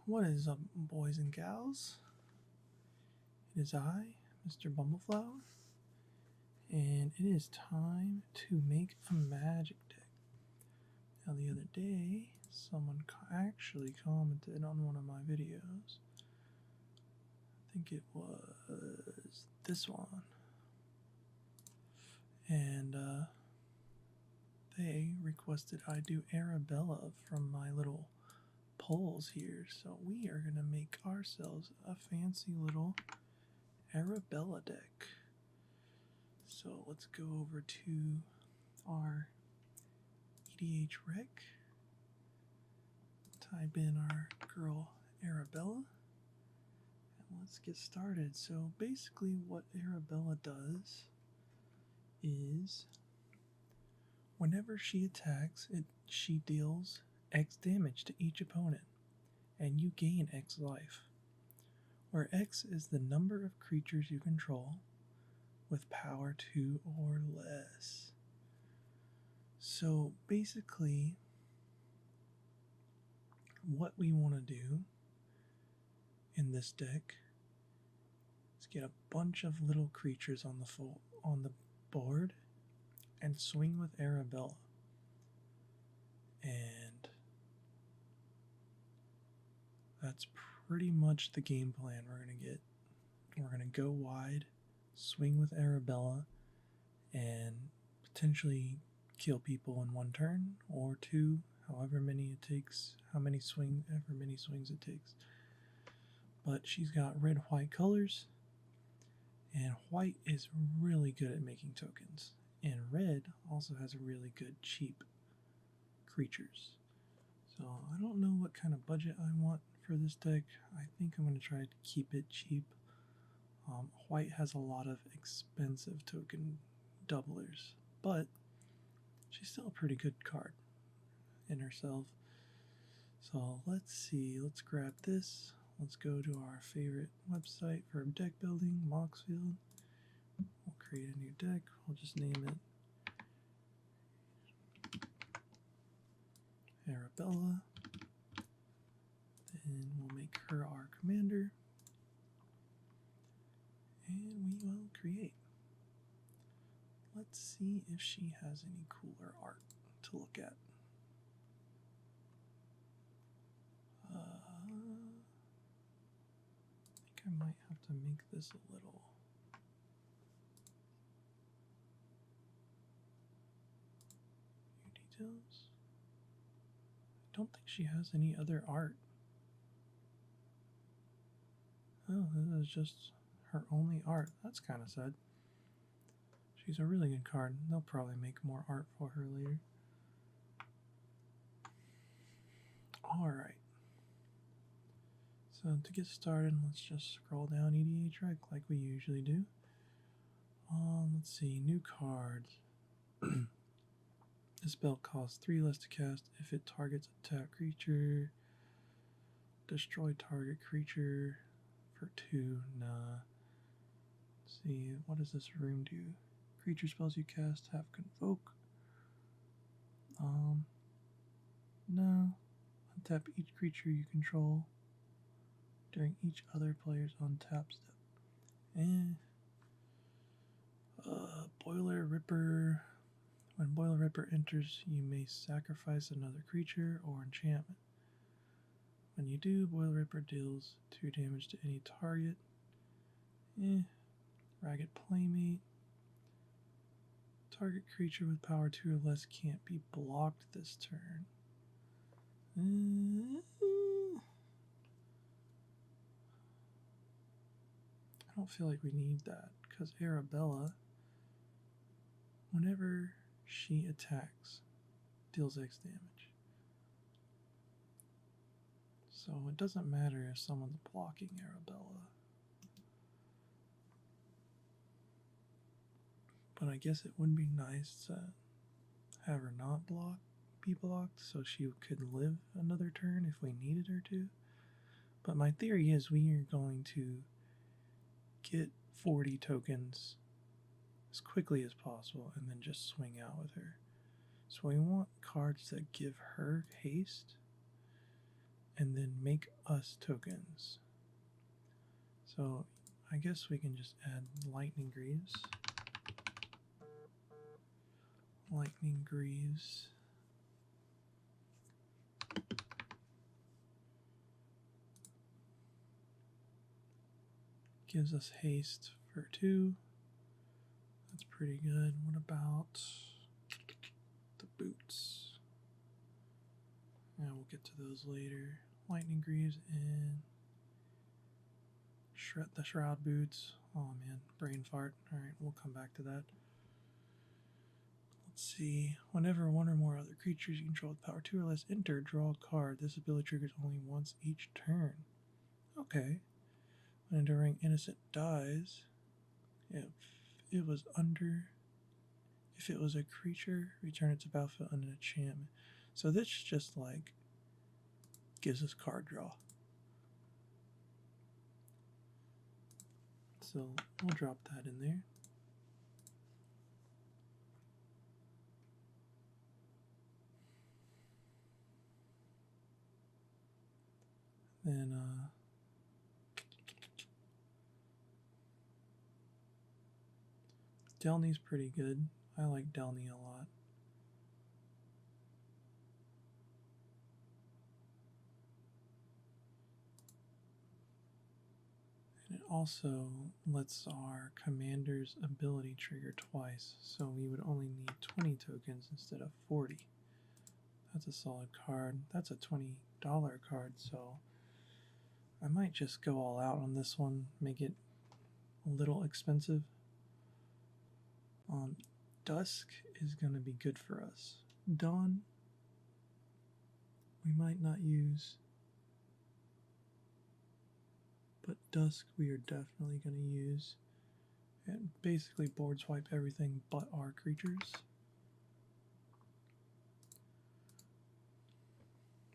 What is up, boys and gals? It is I, Mr. Bumbleflower, and it is time to make a magic deck. Now, the other day, someone actually commented on one of my videos. I think it was this one. And they requested I do Arabella from my little polls here. So we are going to make ourselves a fancy little Arabella deck. So let's go over to our EDH rec, type in our girl Arabella, and let's get started. So basically what Arabella does is whenever she attacks, she deals X damage to each opponent, and you gain X life, where X is the number of creatures you control with power 2 or less. So basically, what we want to do in this deck is get a bunch of little creatures on the board and swing with Arabella. And that's pretty much the game plan we're going to get. We're going to go wide, swing with Arabella, and potentially kill people in one turn or two, however many it takes, ever many swings it takes. But she's got red-white colors, and white is really good at making tokens, and red also has really good cheap creatures. So I don't know what kind of budget I want for this deck. I think I'm going to try to keep it cheap. White has a lot of expensive token doublers, but she's still a pretty good card in herself. So let's see, let's grab this. Let's go to our favorite website for deck building, Moxfield. We'll create a new deck. We'll just name it Arabella. Then we'll make her our commander. And we will create. Let's see if she has any cooler art to look at. I think I might have to make this a little details. I don't think she has any other art. Oh, this is just her only art. That's kind of sad. She's a really good card. They'll probably make more art for her later. Alright. So to get started, let's just scroll down EDH rec like we usually do. Let's see, new cards. This spell costs 3 less to cast if it targets a tapped creature. Destroy target creature for 2. Nah. Let's see, what does this room do? Creature spells you cast have convoke. No. Untap each creature you control during each other player's untap step. Boiler Ripper. When Boiler Ripper enters, you may sacrifice another creature or enchantment. When you do, Boiler Ripper deals 2 damage to any target. Ragged Playmate. Target creature with power 2 or less can't be blocked this turn. I don't feel like we need that, because Arabella, whenever she attacks, deals X damage. So it doesn't matter if someone's blocking Arabella. But I guess it would be nice to have her not be blocked so she could live another turn if we needed her to. But my theory is we are going to get 40 tokens as quickly as possible and then just swing out with her. So we want cards that give her haste and then make us tokens. So I guess we can just add lightning greaves. Lightning greaves. Gives us haste for 2. That's pretty good. What about the boots? Yeah, we'll get to those later. Lightning greaves and the shroud boots. Oh man, brain fart. Alright, we'll come back to that. Let's see. Whenever one or more other creatures you control with power 2 or less enter, draw a card. This ability triggers only once each turn. Okay. When Enduring Innocent dies, if it was a creature, return it to battlefield under an enchantment. So this just like gives us card draw. So we'll drop that in there. Then Delny's pretty good. I like Delny a lot. And it also lets our commander's ability trigger twice, so we would only need 20 tokens instead of 40. That's a solid card. That's a $20 card, so I might just go all out on this one, make it a little expensive. Dusk is going to be good for us. Dawn, we might not use, but Dusk we are definitely going to use. And basically board swipe everything but our creatures.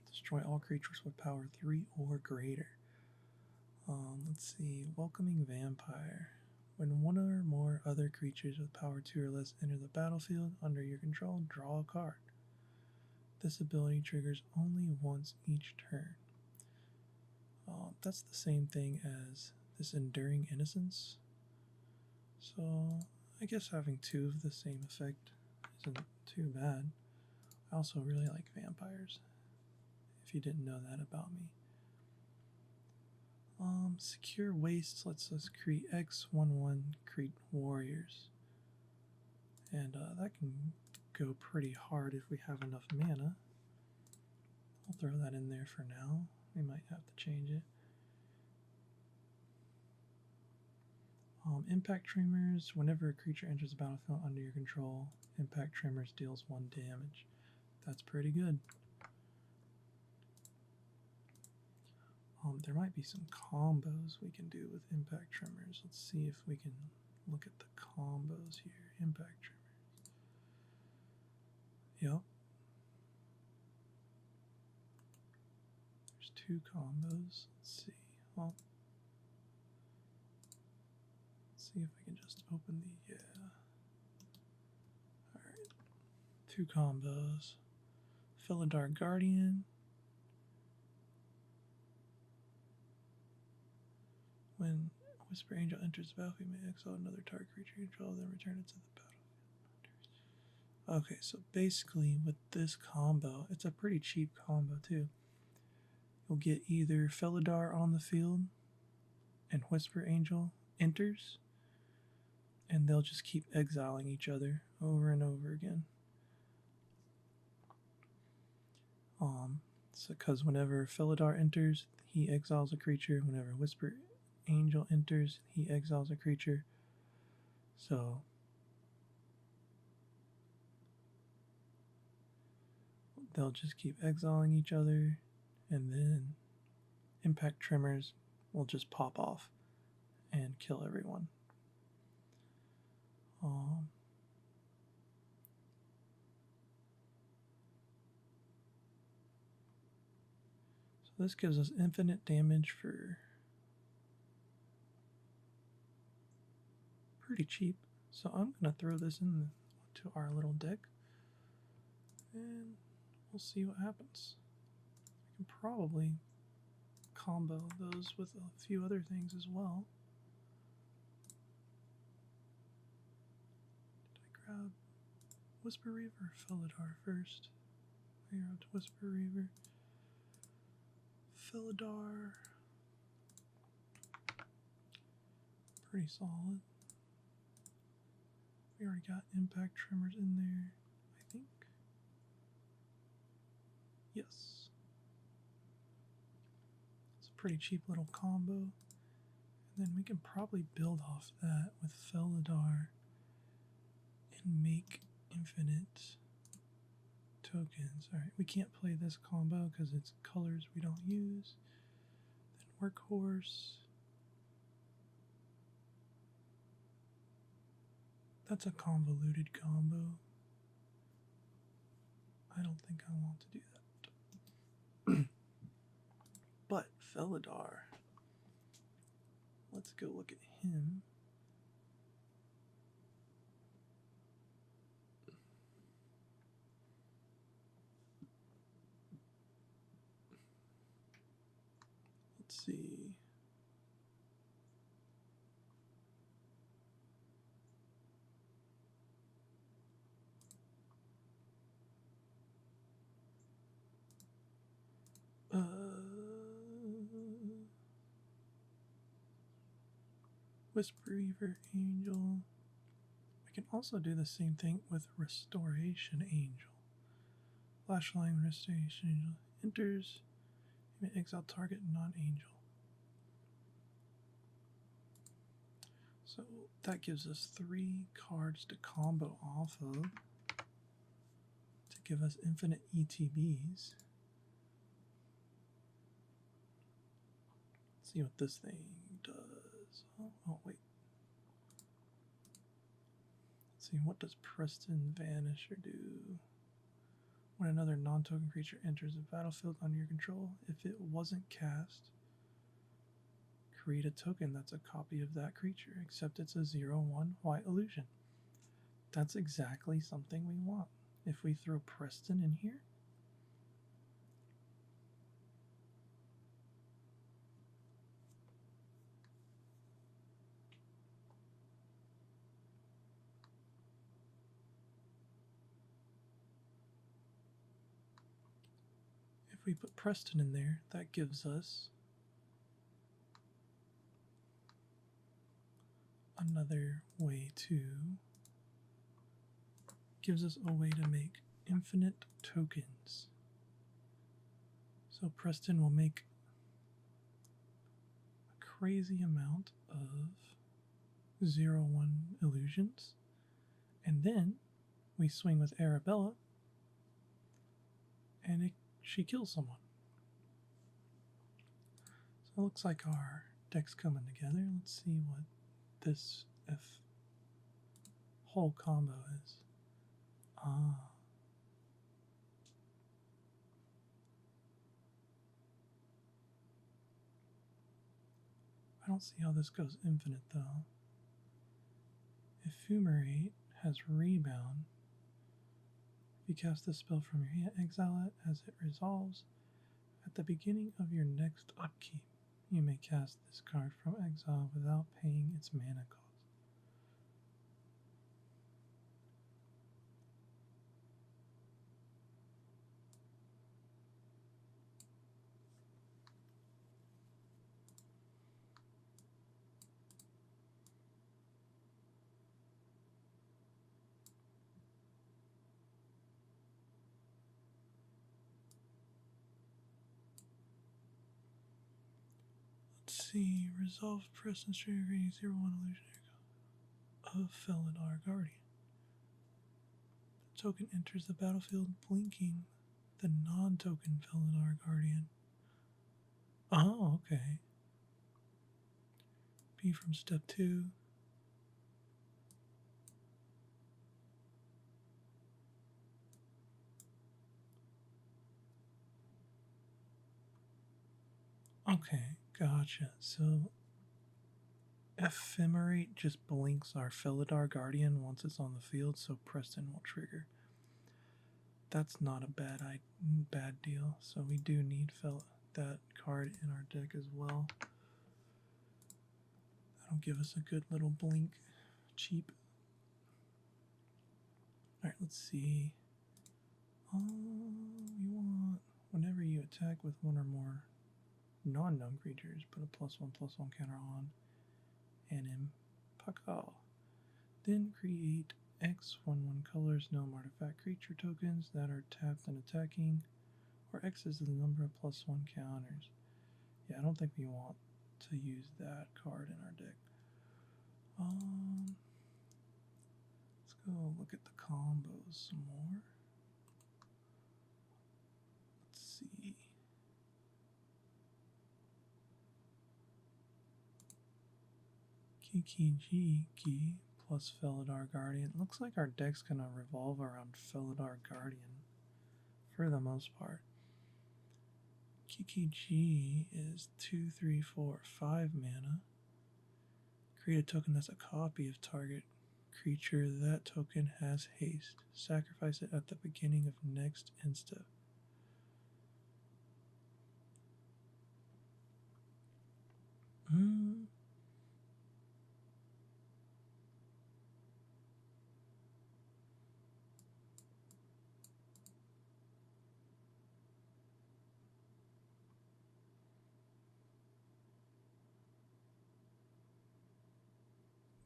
Destroy all creatures with power 3 or greater. Let's see. Welcoming Vampire. When one or more other creatures with power 2 or less enter the battlefield under your control, draw a card. This ability triggers only once each turn. That's the same thing as this Enduring Innocence. So I guess having 2 of the same effect isn't too bad. I also really like vampires, if you didn't know that about me. Secure Wastes lets us create X11 create warriors. And that can go pretty hard if we have enough mana. I'll throw that in there for now. We might have to change it. Impact Tremors. Whenever a creature enters the battlefield under your control, Impact Tremors deals 1 damage. That's pretty good. There might be some combos we can do with Impact Tremors. Let's see if we can look at the combos here. Impact Tremors. Yep. There's 2 combos. Let's see. Well, let's see if I can just open the, yeah. Alright. 2 combos. Felidar Guardian. When Whisper Angel enters the battlefield, you may exile another target creature you control, then return it to the battlefield. Okay, so basically with this combo, it's a pretty cheap combo too. You'll get either Felidar on the field and Whisper Angel enters, and they'll just keep exiling each other over and over again. So because whenever Felidar enters, he exiles a creature. Whenever Whisper Angel enters, he exiles a creature. So they'll just keep exiling each other, and then Impact Tremors will just pop off and kill everyone. So this gives us infinite damage for pretty cheap. So I'm going to throw this into our little deck, and we'll see what happens. I can probably combo those with a few other things as well. Did I grab Whisper Reaver or Felidar first? I grabbed Whisper Reaver. Felidar. Pretty solid. We already got impact tremors in there, I think. Yes. It's a pretty cheap little combo. And then we can probably build off that with Felidar and make infinite tokens. Alright, we can't play this combo because it's colors we don't use. Then Workhorse. That's a convoluted combo. I don't think I want to do that. But Felidar. Let's go look at him. Let's see. Whisper Reaver Angel. I can also do the same thing with Restoration Angel. Flashlight Restoration Angel enters. You may exile target non-angel. So that gives us 3 cards to combo off of to give us infinite ETBs. Let's see what this thing does. Oh, wait. Let's see, what does Preston Vanisher do? When another non-token creature enters the battlefield under your control, if it wasn't cast, create a token that's a copy of that creature, except it's a 0/1 white illusion. That's exactly something we want. If we throw Preston in here, if we put Preston in there, that gives us another way to, gives us a way to make infinite tokens. So Preston will make a crazy amount of 0/1 illusions, and then we swing with Arabella and she kills someone. So it looks like our deck's coming together. Let's see what this whole combo is. I don't see how this goes infinite though. Ephemerate has Rebound. If you cast this spell from your hand, exile it as it resolves. At the beginning of your next upkeep, you may cast this card from exile without paying its mana cost. Let's see, resolve Preston Stranger creating 0/1 illusionary of Felidar Guardian. The token enters the battlefield blinking the non-token Felidar Guardian. Oh, okay. B from step 2. Okay, gotcha. So Ephemerate just blinks our Felidar Guardian once it's on the field, so Preston will trigger. That's not a bad deal. So we do need that card in our deck as well. That'll give us a good little blink. Cheap. Alright, let's see. We want whenever you attack with one or more non-known creatures, put a +1/+1 counter on and Impaka. Then create X 1/1 colors gnome artifact creature tokens that are tapped and attacking, where X is the number of +1 counters. Yeah, I don't think we want to use that card in our deck. Let's go look at the combos some more. Let's see. Kiki plus Felidar Guardian. Looks like our deck's gonna revolve around Felidar Guardian for the most part. Kiki is 2, 3, 4, 5 mana. Create a token that's a copy of target creature. That token has haste. Sacrifice it at the beginning of next insta.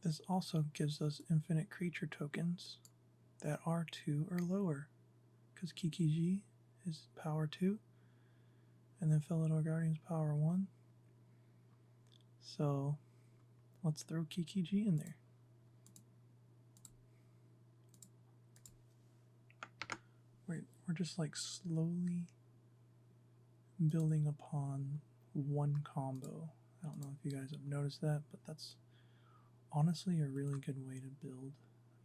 This also gives us infinite creature tokens that are 2 or lower, because Kiki is power 2, and then Felidar Guardian's power 1. So let's throw Kiki in there. We're just like slowly building upon one combo. I don't know if you guys have noticed that, but that's honestly a really good way to build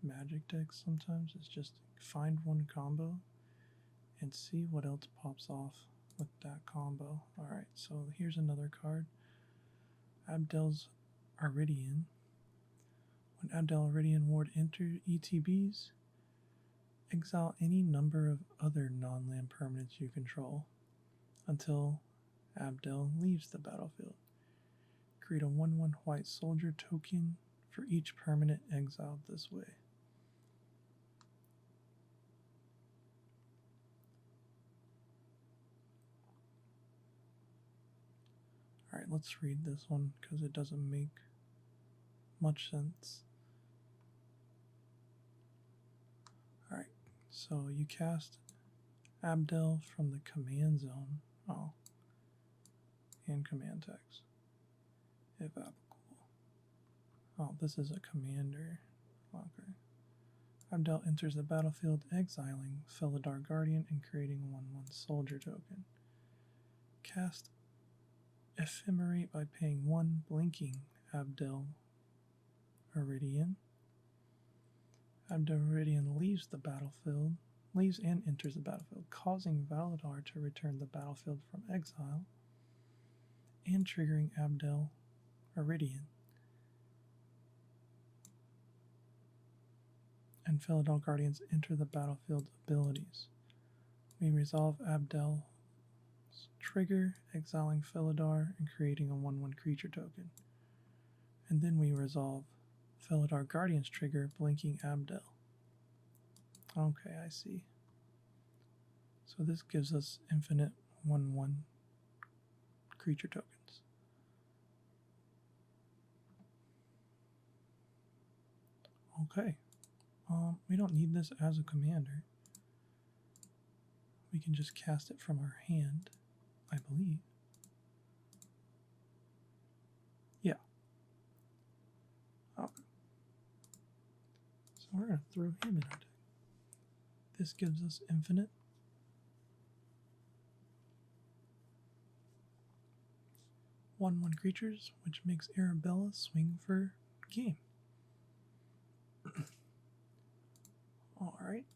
Magic decks sometimes. Is just find one combo and see what else pops off with that combo. Alright, so here's another card. Abdel's Iridian. When Abdel Iridian Ward enter ETBs, exile any number of other non-land permanents you control until Abdel leaves the battlefield. Create a 1/1 white soldier token for each permanent exiled this way. Alright, let's read this one because it doesn't make much sense. Alright, so you cast Abdel from the command zone. Oh. And command text, if applicable. Oh, this is a commander. Okay. Abdel enters the battlefield, exiling Felidar Guardian and creating a 1/1 soldier token. Cast Ephemerate by paying 1, blinking Abdel Iridian. Abdel Iridian leaves and enters the battlefield, causing Felidar to return the battlefield from exile and triggering Abdel Iridian. And Felidar Guardians enter the battlefield abilities. We resolve Abdel's trigger, exiling Felidar and creating a 1/1 creature token. And then we resolve Felidar Guardian's trigger, blinking Abdel. Okay, I see. So this gives us infinite 1/1 creature tokens. Okay. We don't need this as a commander. We can just cast it from our hand, I believe. Yeah. Okay. So we're going to throw him in our deck. This gives us infinite. One creatures, which makes Arabella swing for game. Alright.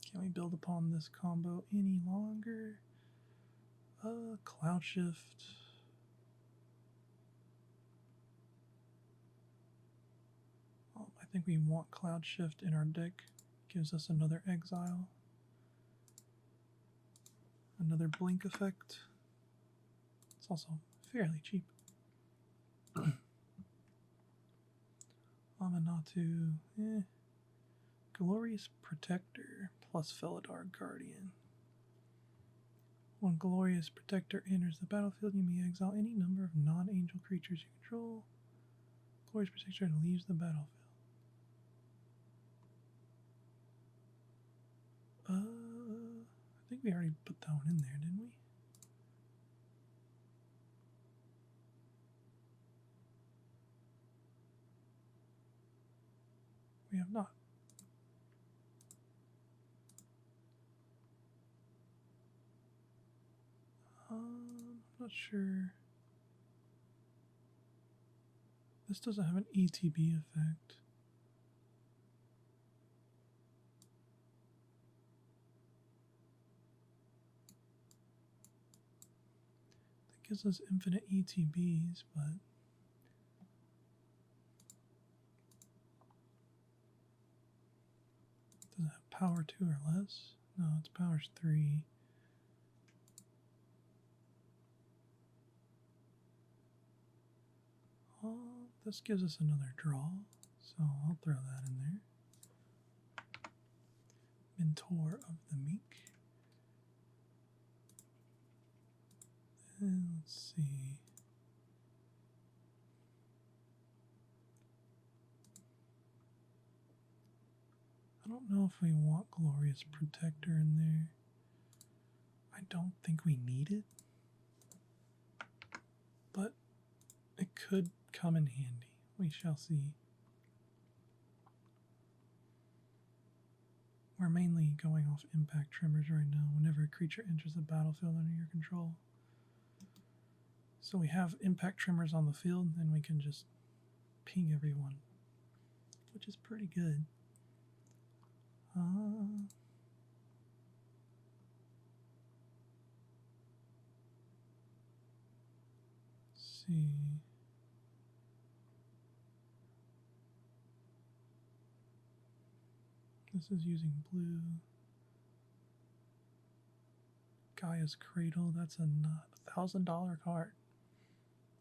Can we build upon this combo any longer? Cloud Shift. I think we want Cloud Shift in our deck. Gives us another exile. Another blink effect. also fairly cheap. Monotone, Glorious Protector plus Felidar Guardian. When Glorious Protector enters the battlefield, you may exile any number of non-angel creatures you control. Glorious Protector leaves the battlefield. I think we already put that one in there, didn't we? We have not. I'm not sure. This doesn't have an ETB effect. That gives us infinite ETBs, but does it have power 2 or less? No, it's power 3. Oh, this gives us another draw, so I'll throw that in there. Mentor of the Meek. And let's see. I don't know if we want Glorious Protector in there. I don't think we need it, but it could come in handy. We shall see. We're mainly going off impact tremors right now whenever a creature enters the battlefield under your control. So we have impact tremors on the field, and we can just ping everyone, which is pretty good. Let's see. This is using blue. Gaia's Cradle, that's a $1,000 card.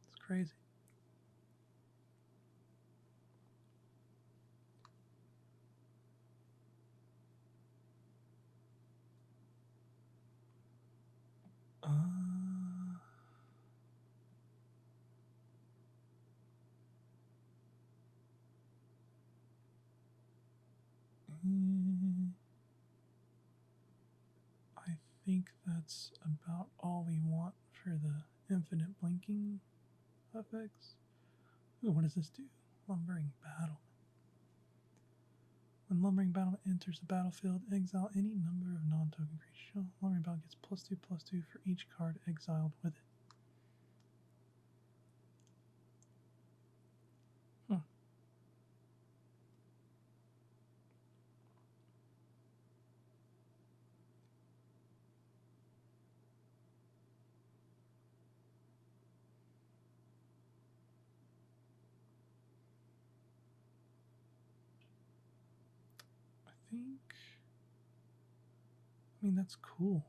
It's crazy. I think that's about all we want for the infinite blinking effects. Ooh, what does this do? Lumbering Battle. When Lumbering Battle enters the battlefield, exile any number of non-token creatures. Lumbering Battle gets +2/+2 for each card exiled with it. I mean, that's cool.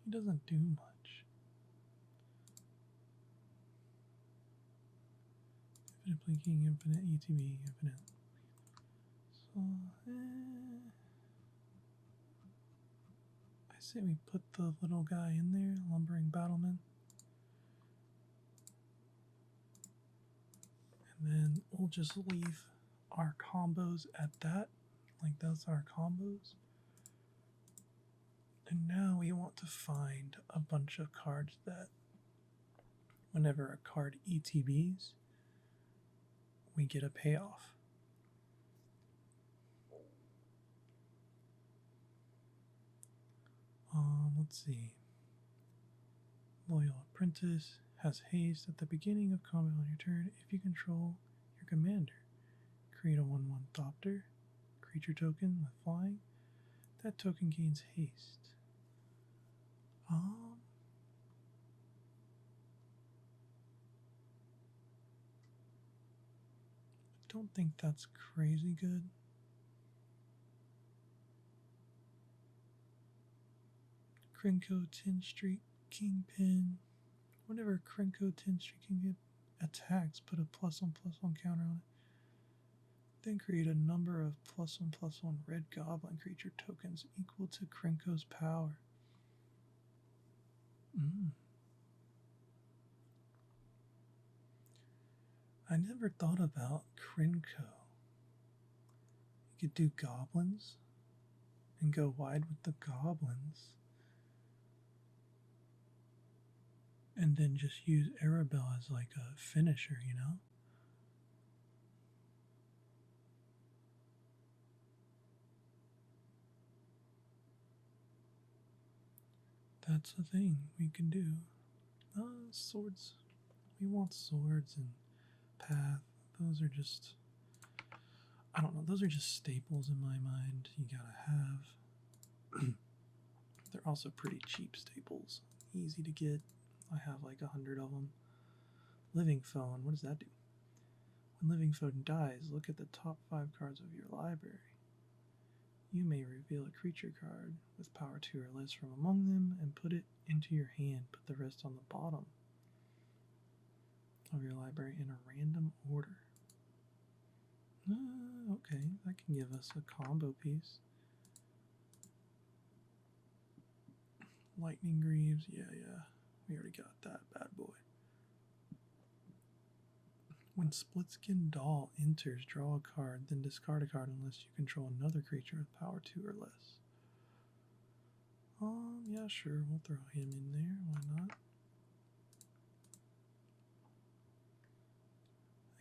He doesn't do much. Infinite blinking, infinite ETB, infinite. So, I say we put the little guy in there, Lumbering Battleman. And then we'll just leave our combos at that. Like, those are our combos. And now we want to find a bunch of cards that, whenever a card ETBs, we get a payoff. Let's see. Loyal Apprentice has haste at the beginning of combat on your turn if you control your commander. Create a 1/1 Thopter, creature token with flying. That token gains haste. I don't think that's crazy good. Krenko 10 Street Kingpin. Whenever Krenko 10 Street Kingpin attacks, put a +1/+1 counter on it. Then create a number of +1/+1 red goblin creature tokens equal to Krenko's power. I never thought about Krenko. You could do goblins and go wide with the goblins. And then just use Arabella as like a finisher, you know? That's the thing we can do. Swords. We want swords and path. Those are just, I don't know, those are just staples in my mind you gotta have. They're also pretty cheap staples. Easy to get. I have like 100 of them. Living Phone, what does that do? When Living Phone dies, look at the top 5 cards of your library. You may reveal a creature card with power 2 or less from among them and put it into your hand. Put the rest on the bottom of your library in a random order. Okay, that can give us a combo piece. Lightning Greaves, yeah, we already got that bad boy. When Splitskin Doll enters, draw a card, then discard a card unless you control another creature with power 2 or less. Yeah, sure, we'll throw him in there, why not?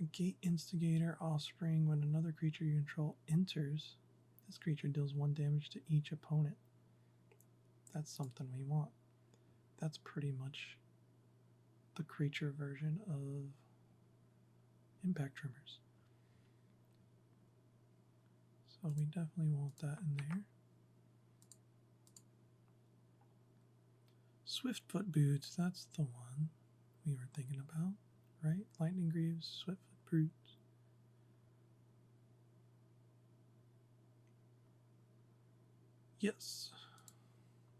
A Gate Instigator Offspring, when another creature you control enters, this creature deals 1 damage to each opponent. That's something we want. That's pretty much the creature version of Impact Trimmers. So we definitely want that in there. Swiftfoot Boots, that's the one we were thinking about, right? Lightning Greaves, Swiftfoot Boots. Yes.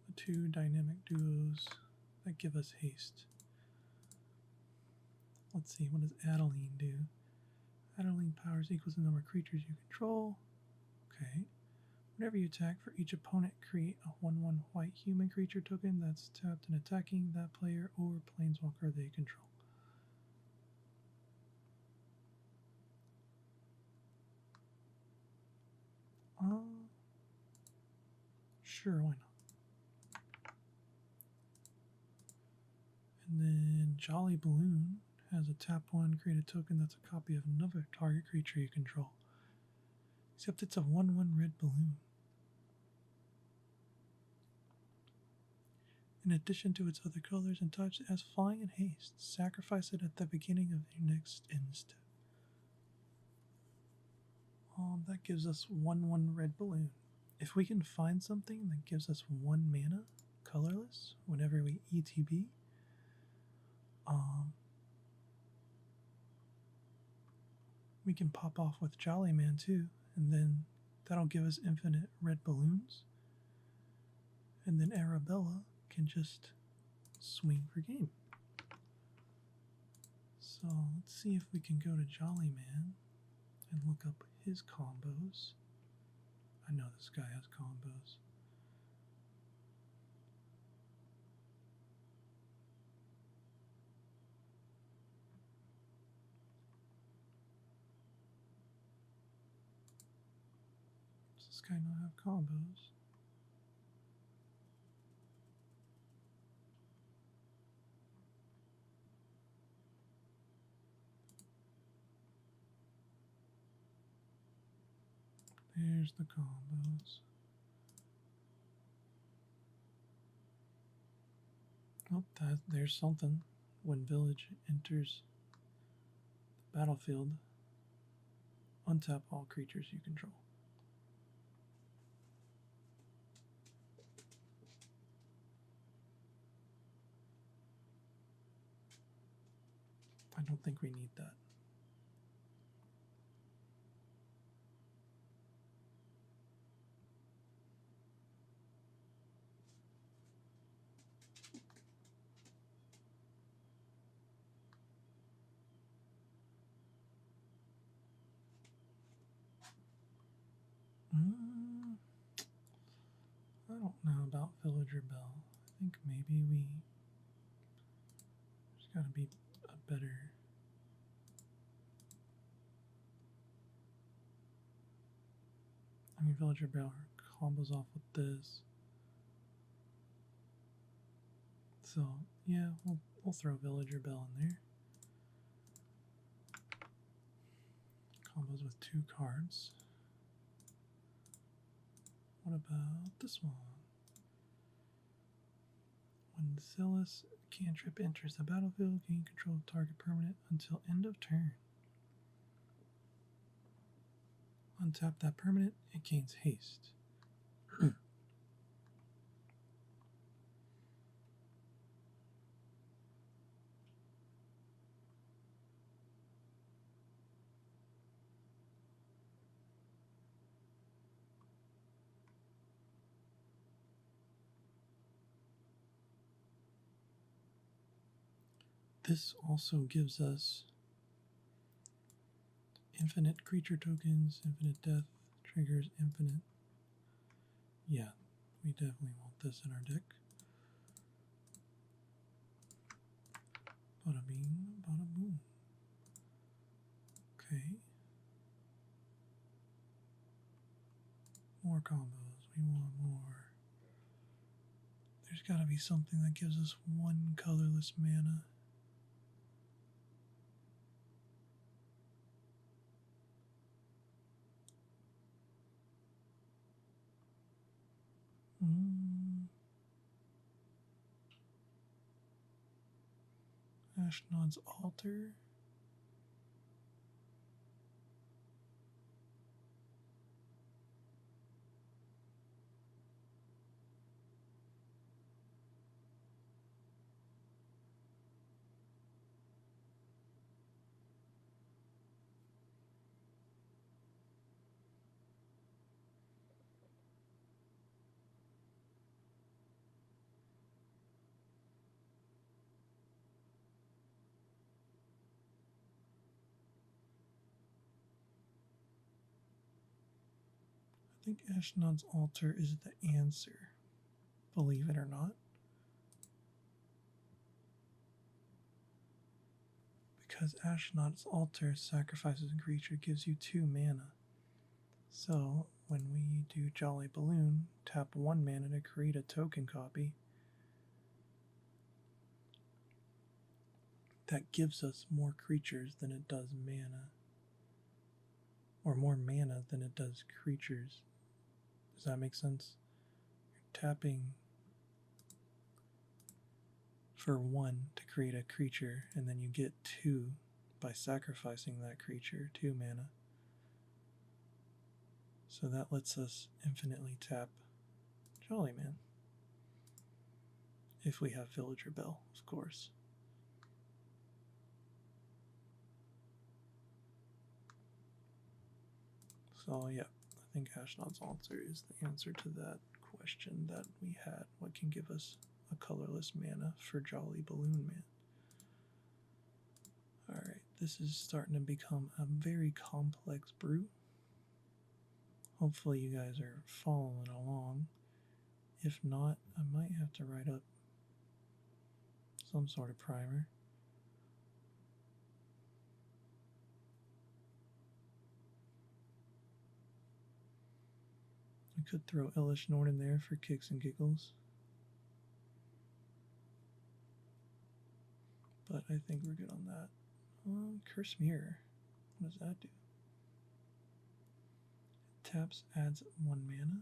The 2 dynamic duos that give us haste. Let's see, what does Adeline do? Adeline powers equals the number of creatures you control. Okay. Whenever you attack, for each opponent, create a 1/1 white human creature token that's tapped and attacking that player or planeswalker they control. Sure, why not? And then Jolly Balloon has a tap 1, create a token that's a copy of another target creature you control. Except it's a 1/1 red balloon. In addition to its other colors and types, it has flying and haste. Sacrifice it at the beginning of your next end step. That gives us 1/1 red balloon. If we can find something that gives us 1 mana, colorless, whenever we ETB, we can pop off with Jolly Man too, and then that'll give us infinite red balloons. And then Arabella can just swing for game. So let's see if we can go to Jolly Man and look up his combos. I know this guy has combos. Does this guy not have combos? There's the combos. Oh, there's something. When village enters the battlefield, untap all creatures you control. I don't think we need that. Mm, I don't know about Villager Bell. I think maybe there's got to be a better. I mean, Villager Bell combos off with this. So yeah, we'll throw Villager Bell in there. Combos with 2 cards. What about this one? When Zealous cantrip enters the battlefield, gain control of target permanent until end of turn. Untap that permanent, it gains haste. This also gives us infinite creature tokens, infinite death, triggers infinite. Yeah, we definitely want this in our deck. Bada bing, bada boom. Okay. More combos. We want more. There's got to be something that gives us 1 colorless mana. Ashnod's Altar. I think Ashnod's Altar is the answer, believe it or not. Because Ashnod's Altar sacrifices a creature, gives you 2 mana. So when we do Jolly Balloon, tap 1 mana to create a token copy. That gives us more creatures than it does mana. Or more mana than it does creatures. Does that make sense? You're tapping for 1 to create a creature, and then you get 2 by sacrificing that creature, 2 mana. So that lets us infinitely tap Jolly Man. If we have Villager Bell, of course. So yeah, I think Ashnod's Altar is the answer to that question that we had. What can give us a colorless mana for Jolly Balloon Man? Alright, this is starting to become a very complex brew. Hopefully you guys are following along. If not, I might have to write up some sort of primer. I could throw Elish Norn in there for kicks and giggles. But I think we're good on that. Curse Mirror. What does that do? Taps, adds 1 mana.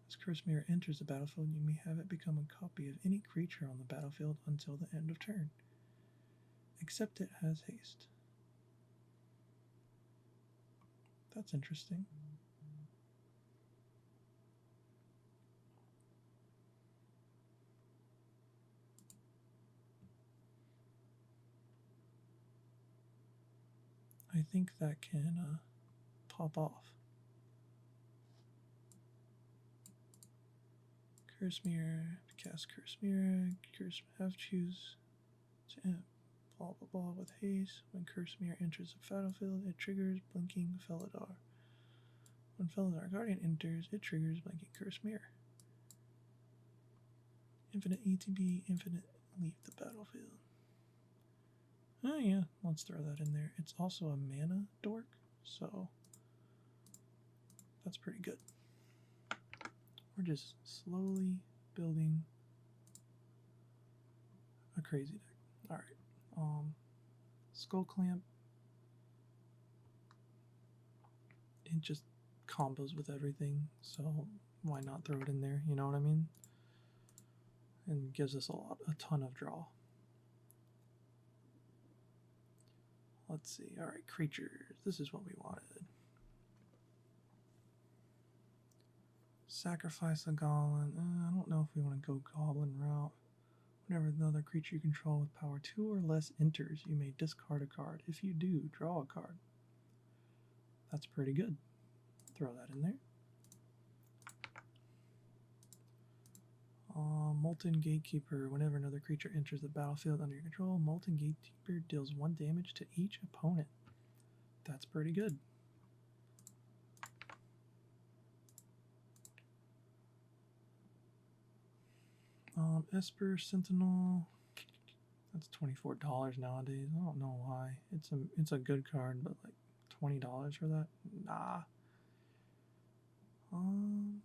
As Curse Mirror enters the battlefield, you may have it become a copy of any creature on the battlefield until the end of turn, except it has haste. That's interesting. I think that can pop off. Curse Mirror, cast Curse Mirror, choose to blah blah blah with haste. When Curse Mirror enters the battlefield, it triggers Blinking Felidar. When fellow our guardian enters, it triggers blanket curse mirror. Infinite ETB, infinite leave the battlefield. Oh yeah, let's throw that in there. It's also a mana dork, so that's pretty good. We're just slowly building a crazy deck. Alright. Skull Clamp. It just combos with everything, so why not throw it in there, you know what I mean? And gives us a ton of draw. Let's see. Alright, creatures. This is what we wanted. Sacrifice a goblin. I don't know if we want to go goblin route. Whenever another creature you control with power 2 or less enters, you may discard a card. If you do, draw a card. That's pretty good. Throw that in there. Molten Gatekeeper. Whenever another creature enters the battlefield under your control, Molten Gatekeeper deals 1 damage to each opponent. That's pretty good. Esper Sentinel. That's $24 nowadays. I don't know why. It's a good card, but like $20 for that? Nah.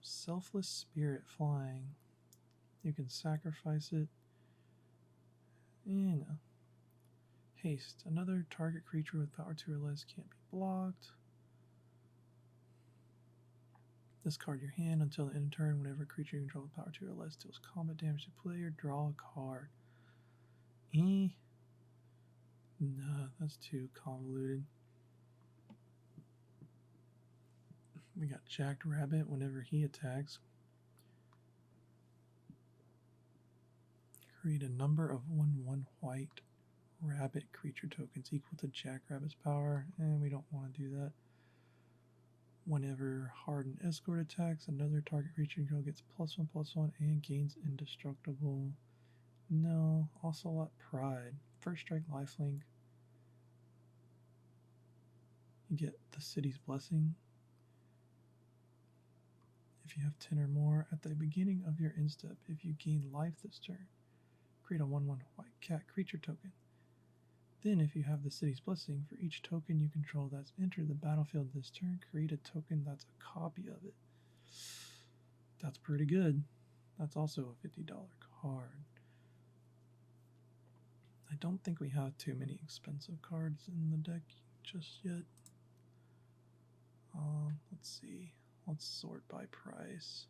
Selfless Spirit Flying. You can sacrifice it. And haste. Another target creature with power 2 or less can't be blocked. Discard your hand until the end of turn. Whenever a creature you control with power 2 or less deals combat damage to player, draw a card. Nah, that's too convoluted. We got Jacked Rabbit. Whenever he attacks, create a number of 1/1 white rabbit creature tokens equal to Jackrabbit's power, and we don't want to do that. Whenever Hardened Escort attacks, another target creature you control gets +1/+1 and gains indestructible. No. Ocelot Pride. First strike lifelink. You get the City's Blessing. If you have 10 or more, at the beginning of your end step, if you gain life this turn, create a 1/1 white cat creature token. Then, if you have the City's Blessing, for each token you control that's entered the battlefield this turn, create a token that's a copy of it. That's pretty good. That's also a $50 card. I don't think we have too many expensive cards in the deck just yet. Let's see. Let's sort by price.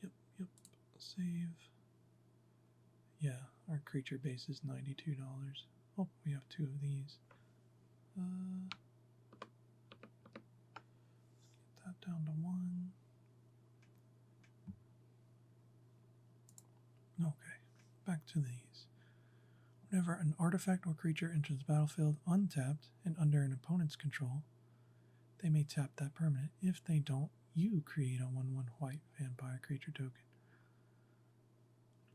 Yep. Save. Yeah, our creature base is $92. Oh, we have 2 of these. Get that down to 1. Okay, back to these. Whenever an artifact or creature enters the battlefield untapped and under an opponent's control, they may tap that permanent. If they don't, you create a 1/1 white vampire creature token.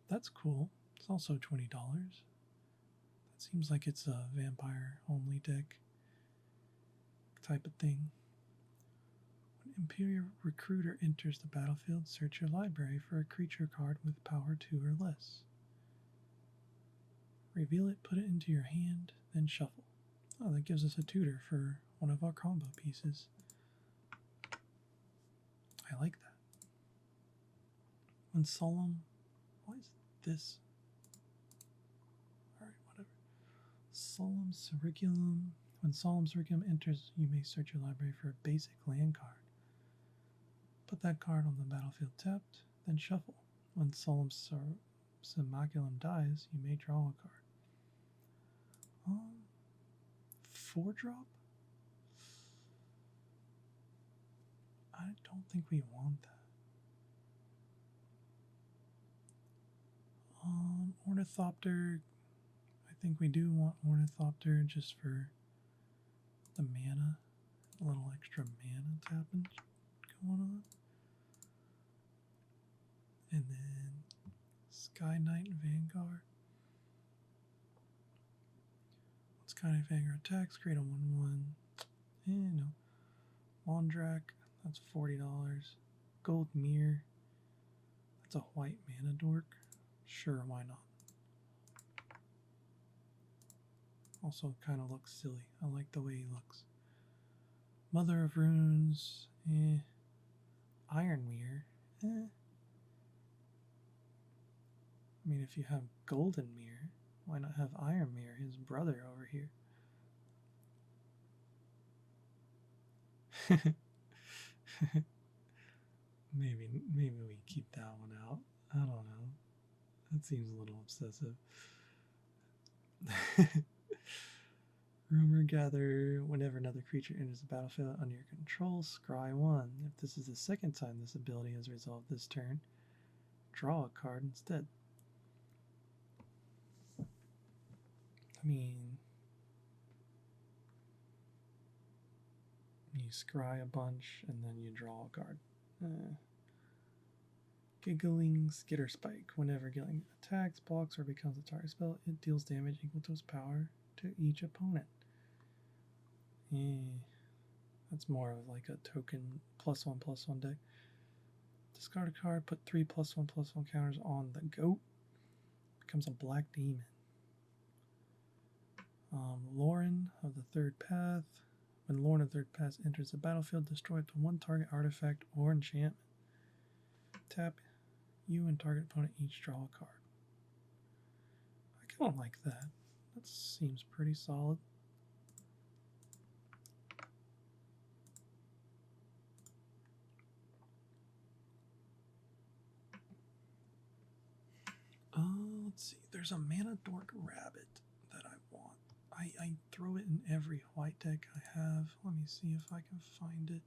That's cool. It's also $20. That seems like it's a vampire-only deck type of thing. When Imperial Recruiter enters the battlefield, search your library for a creature card with power 2 or less. Reveal it, put it into your hand, then shuffle. Oh, that gives us a tutor for one of our combo pieces. I like that. When Solemn... Why is this? Alright, whatever. Solemn Curriculum. When Solemn Curriculum enters, you may search your library for a basic land card. Put that card on the battlefield tapped, then shuffle. When Solemn Curriculum dies, you may draw a card. 4-drop? I don't think we want that. Ornithopter. I think we do want Ornithopter just for the mana. A little extra mana tapping going on. And then Sky Knight and Vanguard. kind of anger attacks, create a 1/1. No. Mondrak, that's $40. Gold Mirror, that's a white mana dork. Sure, why not? Also kind of looks silly. I like the way he looks. Mother of Runes, Iron Mirror, I mean, if you have Golden Mirror, why not have Iron Mirror, his brother over here? maybe we keep that one out. I don't know. That seems a little obsessive. Rumor gather, whenever another creature enters the battlefield under your control, scry 1. If this is the second time this ability has resolved this turn, draw a card instead. I mean, you scry a bunch and then you draw a card. Giggling Skitter Spike. Whenever Giggling attacks, blocks, or becomes a target spell, it deals damage equal to its power to each opponent. That's more of like a token +1/+1 deck. Discard a card, put 3 +1/+1 counters on the goat. Becomes a black demon. Lauren of the Third Path. When Lauren of the Third Path enters the battlefield, destroy up to 1 target artifact or enchantment. Tap you and target opponent each draw a card. I kind of like that. That seems pretty solid. Let's see. There's a Mana Dork Rabbit that I want. I throw it in every white deck I have. Let me see if I can find it.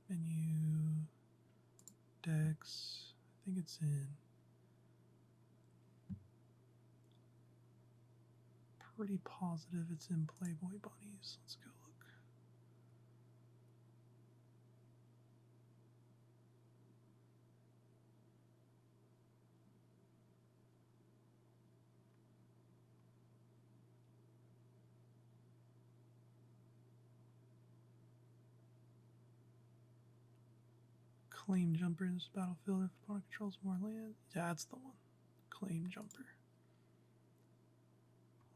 Menu, decks. I think it's in. Pretty positive it's in Playboy Bunnies. Let's go look. Claim Jumper in this battlefield if opponent controls more land. Yeah, that's the one. Claim Jumper.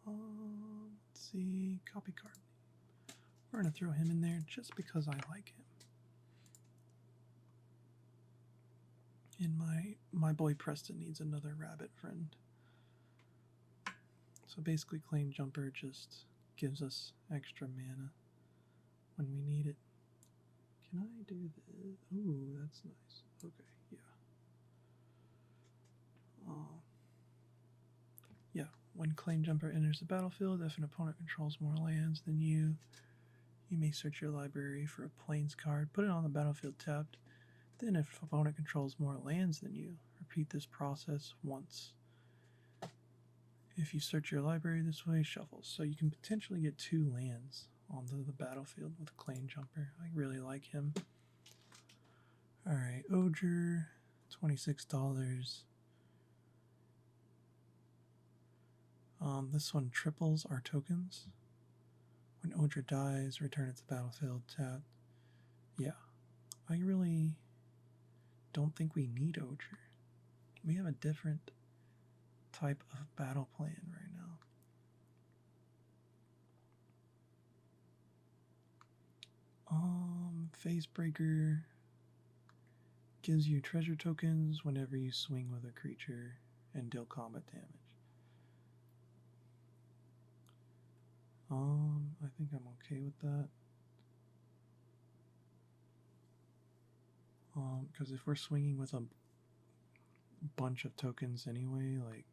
Let's see. Copy card. We're going to throw him in there just because I like him. And my boy Preston needs another rabbit friend. So basically Claim Jumper just gives us extra mana when we need it. Can I do this? Ooh, that's nice. Okay, yeah. Yeah, when Claim Jumper enters the battlefield, if an opponent controls more lands than you may search your library for a Plains card, put it on the battlefield tapped. Then if opponent controls more lands than you, repeat this process once. If you search your library this way, shuffle. So you can potentially get 2 lands onto the battlefield with Claim Jumper. I really like him. Alright, Ogre, $26. This one triples our tokens. When Ogre dies, return it to the battlefield tapped. Yeah, I really don't think we need Ogre. We have a different type of battle plan right now. Facebreaker gives you treasure tokens whenever you swing with a creature and deal combat damage. I think I'm okay with that. Because if we're swinging with a bunch of tokens anyway, like,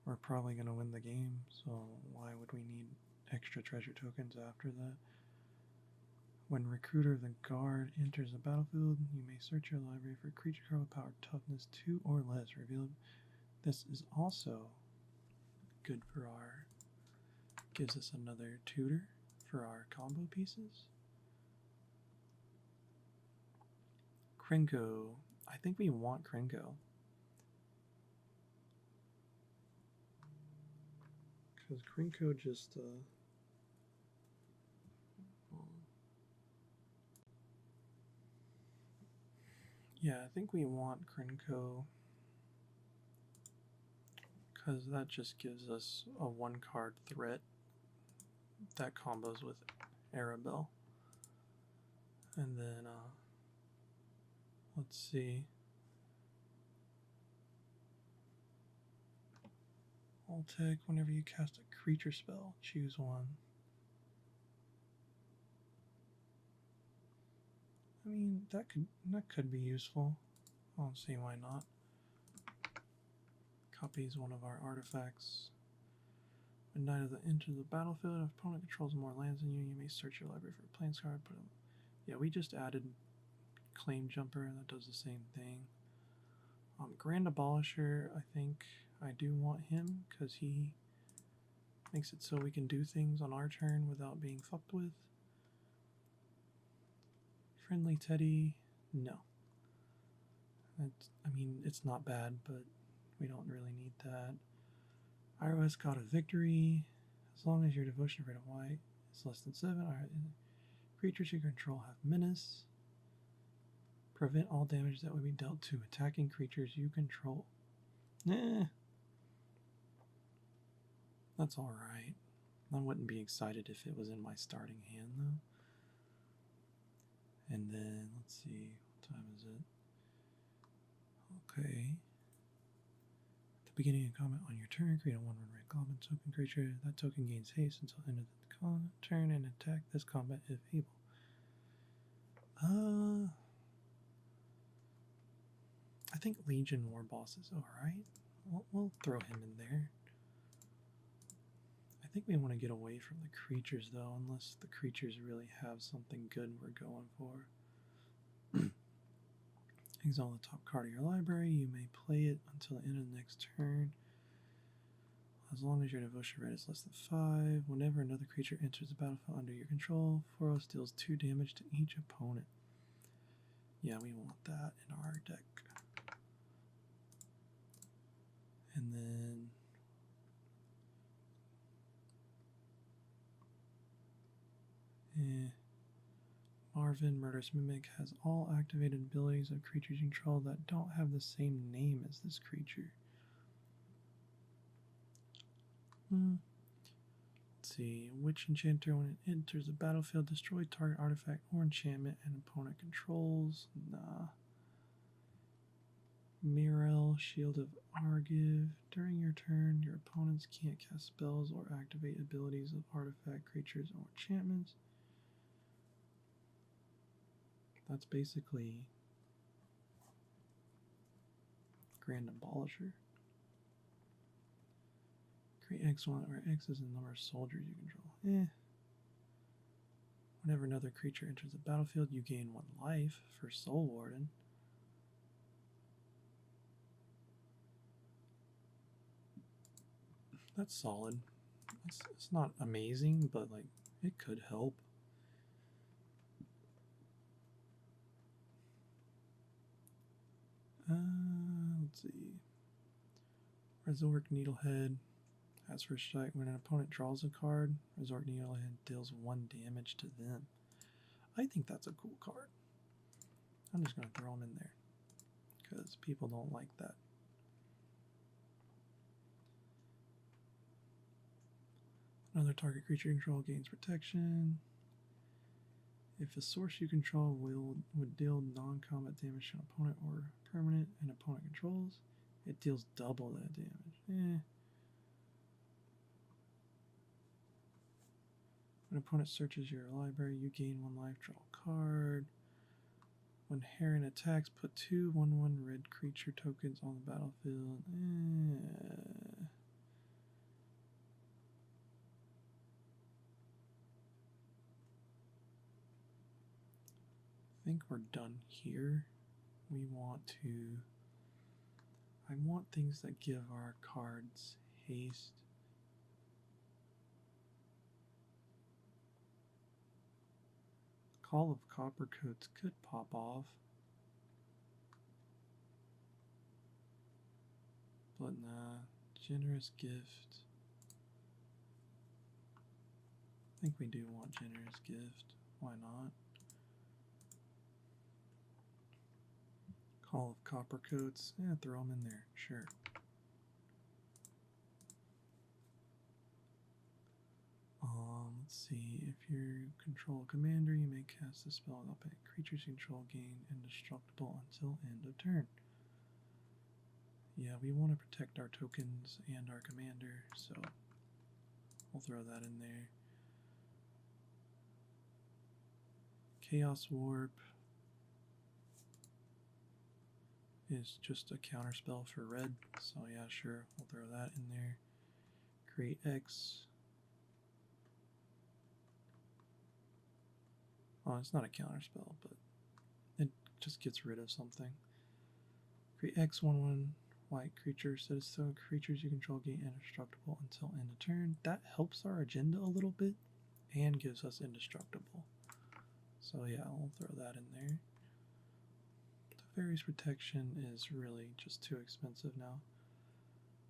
we're probably going to win the game, so why would we need extra treasure tokens after that? When Recruiter of the Guard enters the battlefield, you may search your library for a creature card with power toughness 2 or less. Reveal. This is also good for our, gives us another tutor for our combo pieces. Krenko. I think we want Krenko. Because Krinko just yeah, I think we want Krinko because that just gives us a 1-card threat that combos with Arabella. And then let's see. All-tech, whenever you cast a creature spell, choose one. I mean, that could be useful. I don't see why not. Copies one of our artifacts. When neither enter the battlefield, if opponent controls more lands than you, you may search your library for a plains card. Put them. Yeah, we just added Claim Jumper, and that does the same thing. Grand Abolisher, I think I do want him because he makes it so we can do things on our turn without being fucked with. Friendly Teddy, no. I mean, it's not bad, but we don't really need that. iOS got a victory. As long as your devotion rate of white is less than 7, creatures you control have menace. Prevent all damage that would be dealt to attacking creatures you control. That's alright. I wouldn't be excited if it was in my starting hand, though. And then, let's see, what time is it? Okay. At the beginning of combat on your turn, create a 1/1 red goblin token creature. That token gains haste until the end of the turn and attack this combat if able. I think Legion War Boss is alright. We'll throw him in there. I think we want to get away from the creatures, though, unless the creatures really have something good we're going for. Exile the top card of your library. You may play it until the end of the next turn. As long as your devotion rate is less than 5. Whenever another creature enters the battlefield under your control, 4/0 deals 2 damage to each opponent. Yeah, we want that in our deck. And then Marvin, Murderous Mimic, has all activated abilities of creatures you control that don't have the same name as this creature. Let's see. Witch Enchanter, when it enters the battlefield, destroy target artifact or enchantment and opponent controls. Nah. Mirel, Shield of Argiv. During your turn, your opponents can't cast spells or activate abilities of artifact, creatures, or enchantments. That's basically Grand Abolisher. Create X1, where X is the number of soldiers you control. Whenever another creature enters the battlefield, you gain 1 life for Soul Warden. That's solid. It's not amazing, but like it could help. Let's see. Resort Needlehead has first strike. When an opponent draws a card, Resort Needlehead deals 1 damage to them. I think that's a cool card. I'm just going to throw them in there because people don't like that. Another target creature you control gains protection. If a source you control would deal non-combat damage to an opponent or permanent an opponent controls, it deals double that damage. When an opponent searches your library, you gain 1 life, draw a card. When Heron attacks, put 2 1/1 red creature tokens on the battlefield. I think we're done here. I want things that give our cards haste. Call of Coppercoats could pop off. But nah, Generous Gift. think we do want generous gift. Why not? Call of copper coats. Yeah, throw them in there. Sure. Let's see. If you control a commander, you may cast a spell up at creatures you control gain indestructible until end of turn. Yeah, we want to protect our tokens and our commander, so we'll throw that in there. Chaos Warp is just a counter spell for red, so yeah, sure, we'll throw that in there. Create X. Oh, it's not a counter spell, but it just gets rid of something. Create X 1/1 white creature. Says so creatures you control gain indestructible until end of turn. That helps our agenda a little bit and gives us indestructible. So yeah, I'll throw that in there. Teferi's Protection is really just too expensive now.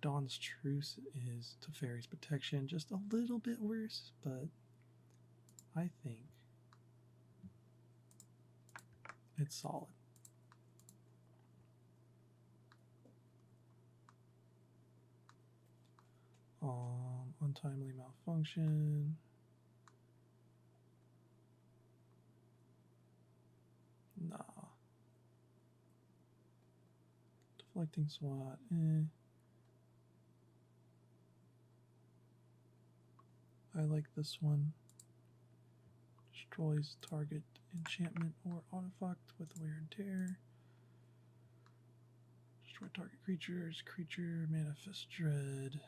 Dawn's Truce is Teferi's Protection, just a little bit worse, but I think it's solid. Untimely Malfunction. Nah. Deflecting SWAT. I like this one. Destroys target enchantment or artifact with wear and tear. Destroy target creatures. Creature manifest dread.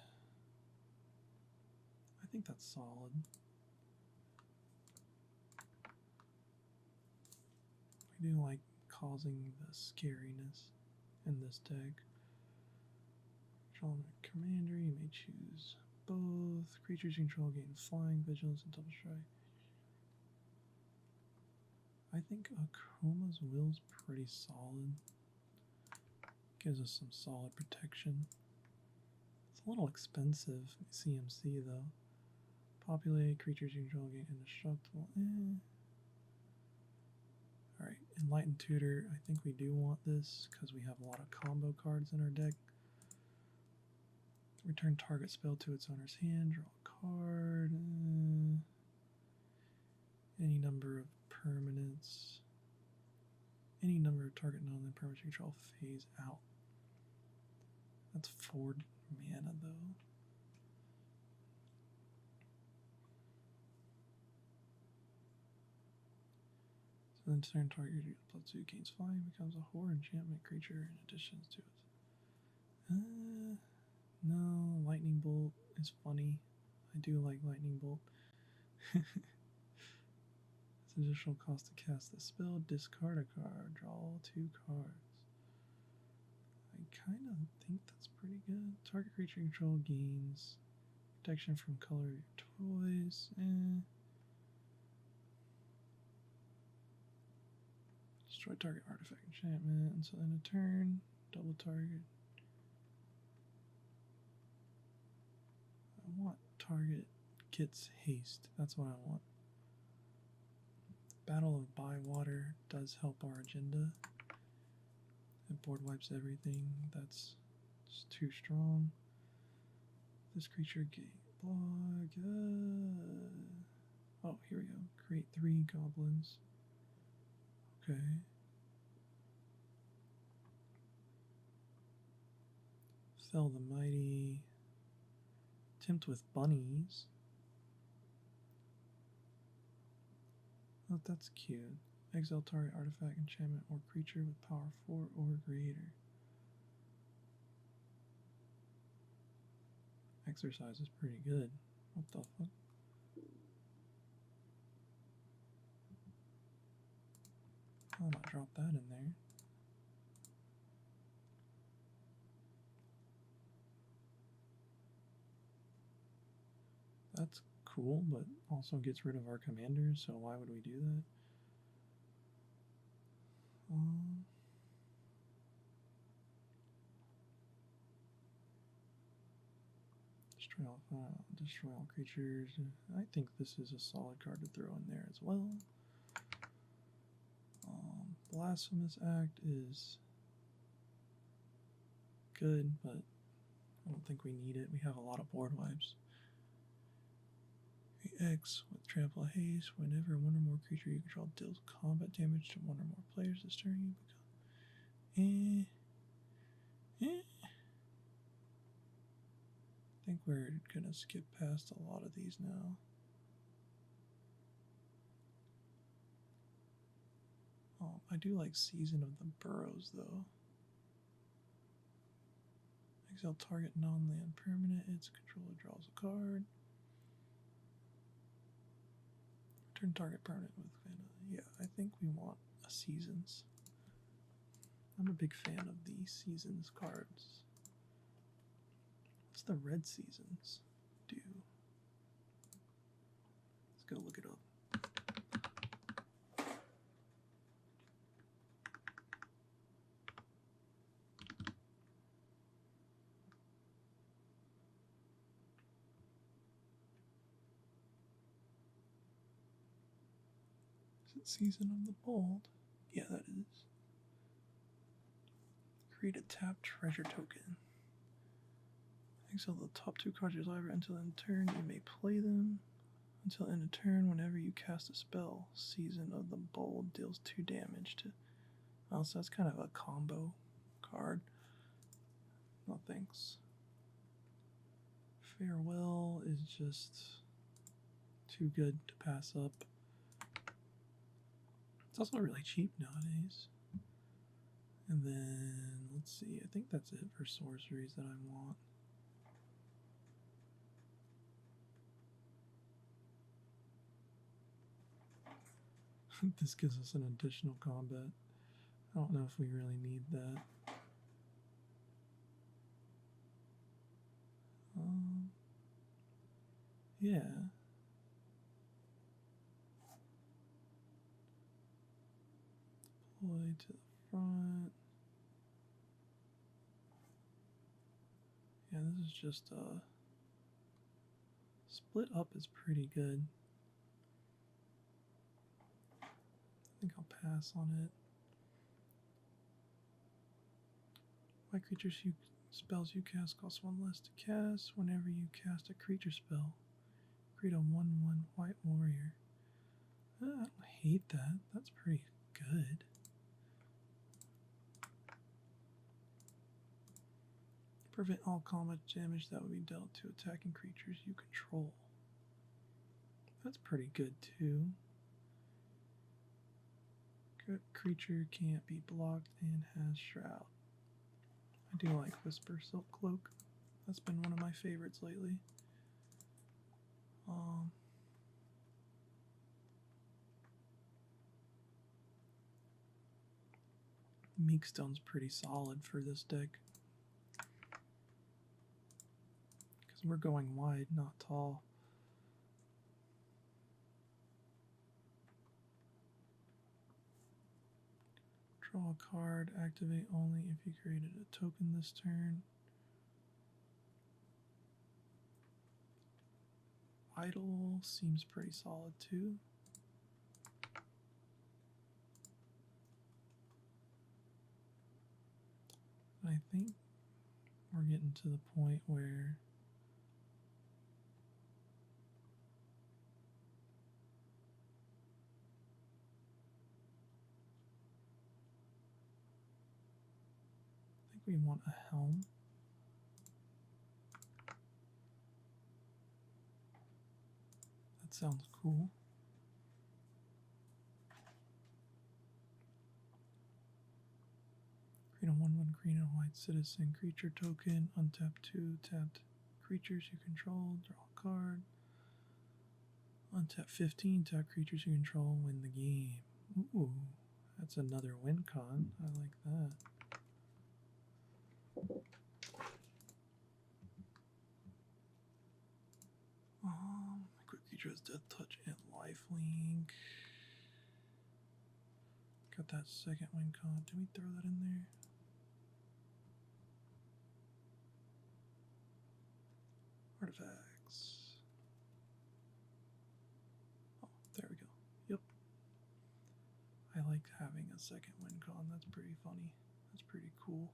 I think that's solid. I do like causing the scariness in this deck. Control commander, you may choose both. Creatures you control gain flying, vigilance, and double strike. I think Akroma's Will's pretty solid. Gives us some solid protection. It's a little expensive CMC though. Populate, creatures you control gain indestructible. Alright, Enlightened Tutor. I think we do want this because we have a lot of combo cards in our deck. Return target spell to its owner's hand. Draw a card. Any number of permanents. Any number of target non-land permanents you control phase out. That's 4 mana though. So then turn target +2 gains flying, becomes a horror enchantment creature in addition to it. No, Lightning Bolt is funny. I do like Lightning Bolt. It's additional cost to cast the spell. Discard a card. Draw 2 cards. I kind of think that's pretty good. Target creature control gains protection from color of your choice. Destroy target artifact enchantment until end of turn. Double target. I want target gets haste. That's what I want. Battle of Bywater does help our agenda. It board wipes everything. That's just too strong. This creature gate blog. Oh, here we go. Create 3 goblins. Okay. Fell the Mighty. Tempt with bunnies. Oh, that's cute. Exile target artifact, enchantment, or creature with power 4 or greater. Exercise is pretty good. What the fuck? I'll not drop that in there. That's cool, but also gets rid of our commander, so why would we do that? Destroy Destroy all creatures. I think this is a solid card to throw in there as well. Blasphemous Act is good, but I don't think we need it. We have a lot of board wipes. X with Trample Haste. Whenever one or more creature you control deals combat damage to one or more players this turn, you become. I think we're gonna skip past a lot of these now. I do like Season of the Burrows though. Exile target non-land permanent. Its controller draws a card. Return target permanent with mana. Yeah, I think we want a Seasons. I'm a big fan of the Seasons cards. What's the Red Seasons do? Let's go look it up. Season of the Bold. Yeah, that is. Create a tapped treasure token. Exile the top 2 cards of your library until end of turn. You may play them. Until end of turn, whenever you cast a spell, Season of the Bold deals 2 damage to. Oh, so that's kind of a combo card. No thanks. Farewell is just too good to pass up. It's also really cheap nowadays. And then, let's see, I think that's it for sorceries that I want. This gives us an additional combat. I don't know if we really need that. Yeah. Deploy to the front. Yeah, this is just split up is pretty good. I think I'll pass on it. White spells you cast cost 1 less to cast. Whenever you cast a creature spell, create a 1/1 white warrior. I don't hate that. That's pretty good. Prevent all combat damage that would be dealt to attacking creatures you control. That's pretty good too. Creature can't be blocked and has Shroud. I do like Whisper Silk Cloak. That's been one of my favorites lately. Meekstone's pretty solid for this deck. Because we're going wide, not tall. Draw a card, activate only if you created a token this turn. Idle seems pretty solid too. I think we're getting to the point where I think we want a helm. That sounds cool. Create a 1/1 green and white citizen creature token. Untap 2 tapped creatures you control. Draw a card. Untap 15 tapped creatures you control. Win the game. Ooh, that's another win con. I like that. Quick creature has Death Touch and Lifelink. Got that second win con. Did we throw that in there? Artifacts. Oh, there we go. Yep. I like having a second win con. That's pretty funny. That's pretty cool.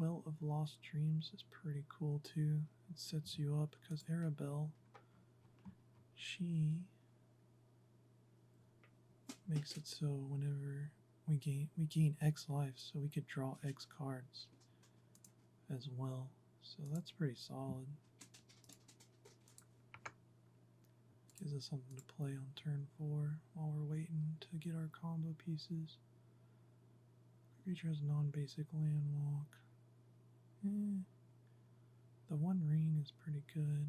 Well of Lost Dreams is pretty cool too. It sets you up because Arabella, she makes it so whenever we gain X life, so we could draw X cards as well. So that's pretty solid. Gives us something to play on turn 4 while we're waiting to get our combo pieces. Creature has non-basic land walk. The one ring is pretty good.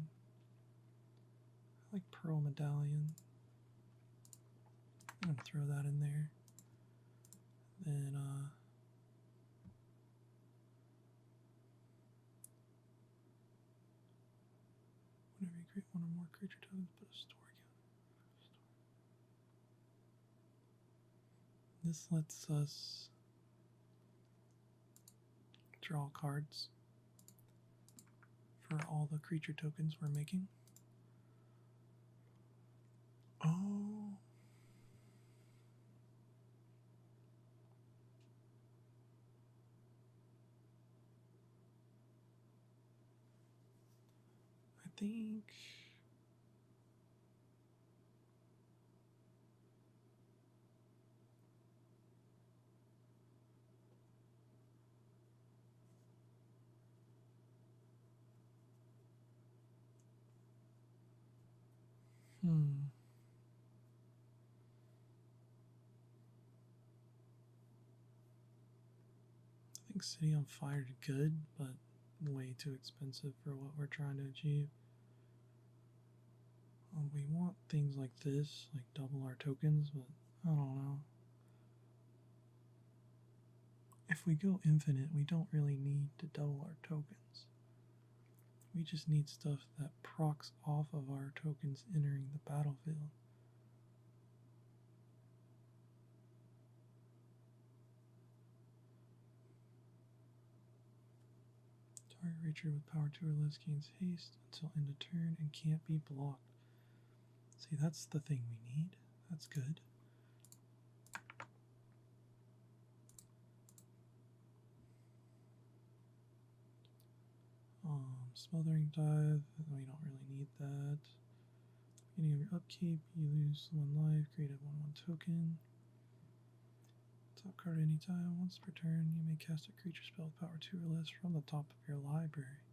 I like Pearl Medallion. I'm gonna throw that in there. Then whenever you create one or more creature tokens, put a store counter. This lets us draw cards for all the creature tokens we're making. Oh. I think I think City on Fire is good, but way too expensive for what we're trying to achieve. We want things like this, like double our tokens, but I don't know. If we go infinite, we don't really need to double our tokens. We just need stuff that procs off of our tokens entering the battlefield. Target creature with power 2 or less gains haste until end of turn and can't be blocked. See, that's the thing we need. That's good. Smothering Dive, we don't really need that. Beginning of your upkeep, you lose 1 life, create a 1/1 token. Top card at any time. Once per turn, you may cast a creature spell with power 2 or less from the top of your library.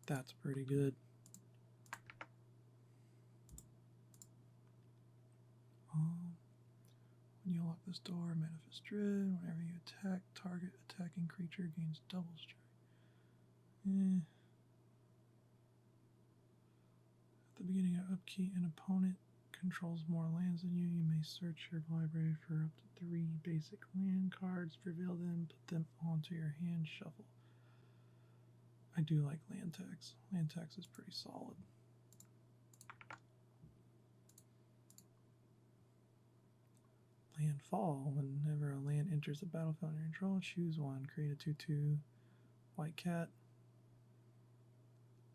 That's pretty good. When you unlock this door, Manifest Dread. Whenever you attack, target attacking creature gains double strike. At the beginning of upkeep, an opponent controls more lands than you. You may search your library for up to 3 basic land cards, reveal them, put them onto your hand, shuffle. I do like land tax. Land tax is pretty solid. Landfall. Whenever a land enters the battlefield under control, choose one. Create a 2/2 white cat.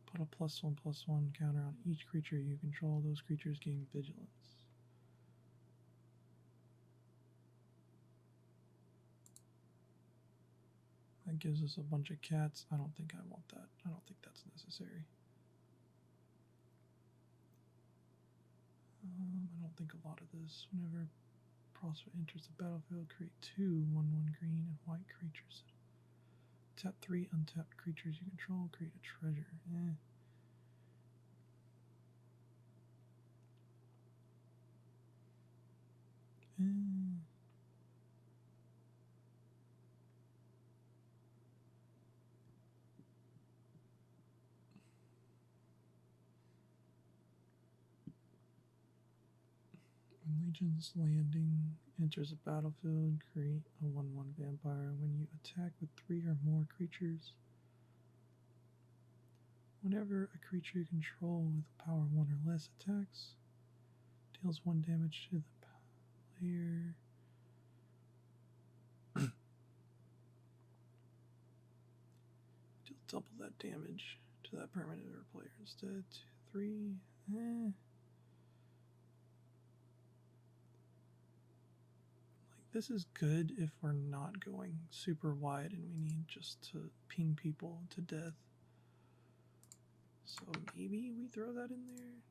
Put a +1/+1 counter on each creature you control. Those creatures gain vigilance. That gives us a bunch of cats. I don't think I want that. I don't think that's necessary. I don't think a lot of this. Whenever Prosper enters the battlefield, create 2 1/1 green and white creatures. Tap 3 untapped creatures you control, create a treasure. When Legion's Landing enters a battlefield, create a 1/1 vampire. When you attack with 3 or more creatures, whenever a creature you control with power 1 or less attacks, deals 1 damage to the player. double that damage to that permanent or player instead. 2, 3, Like, this is good if we're not going super wide and we need just to ping people to death. So maybe we throw that in there.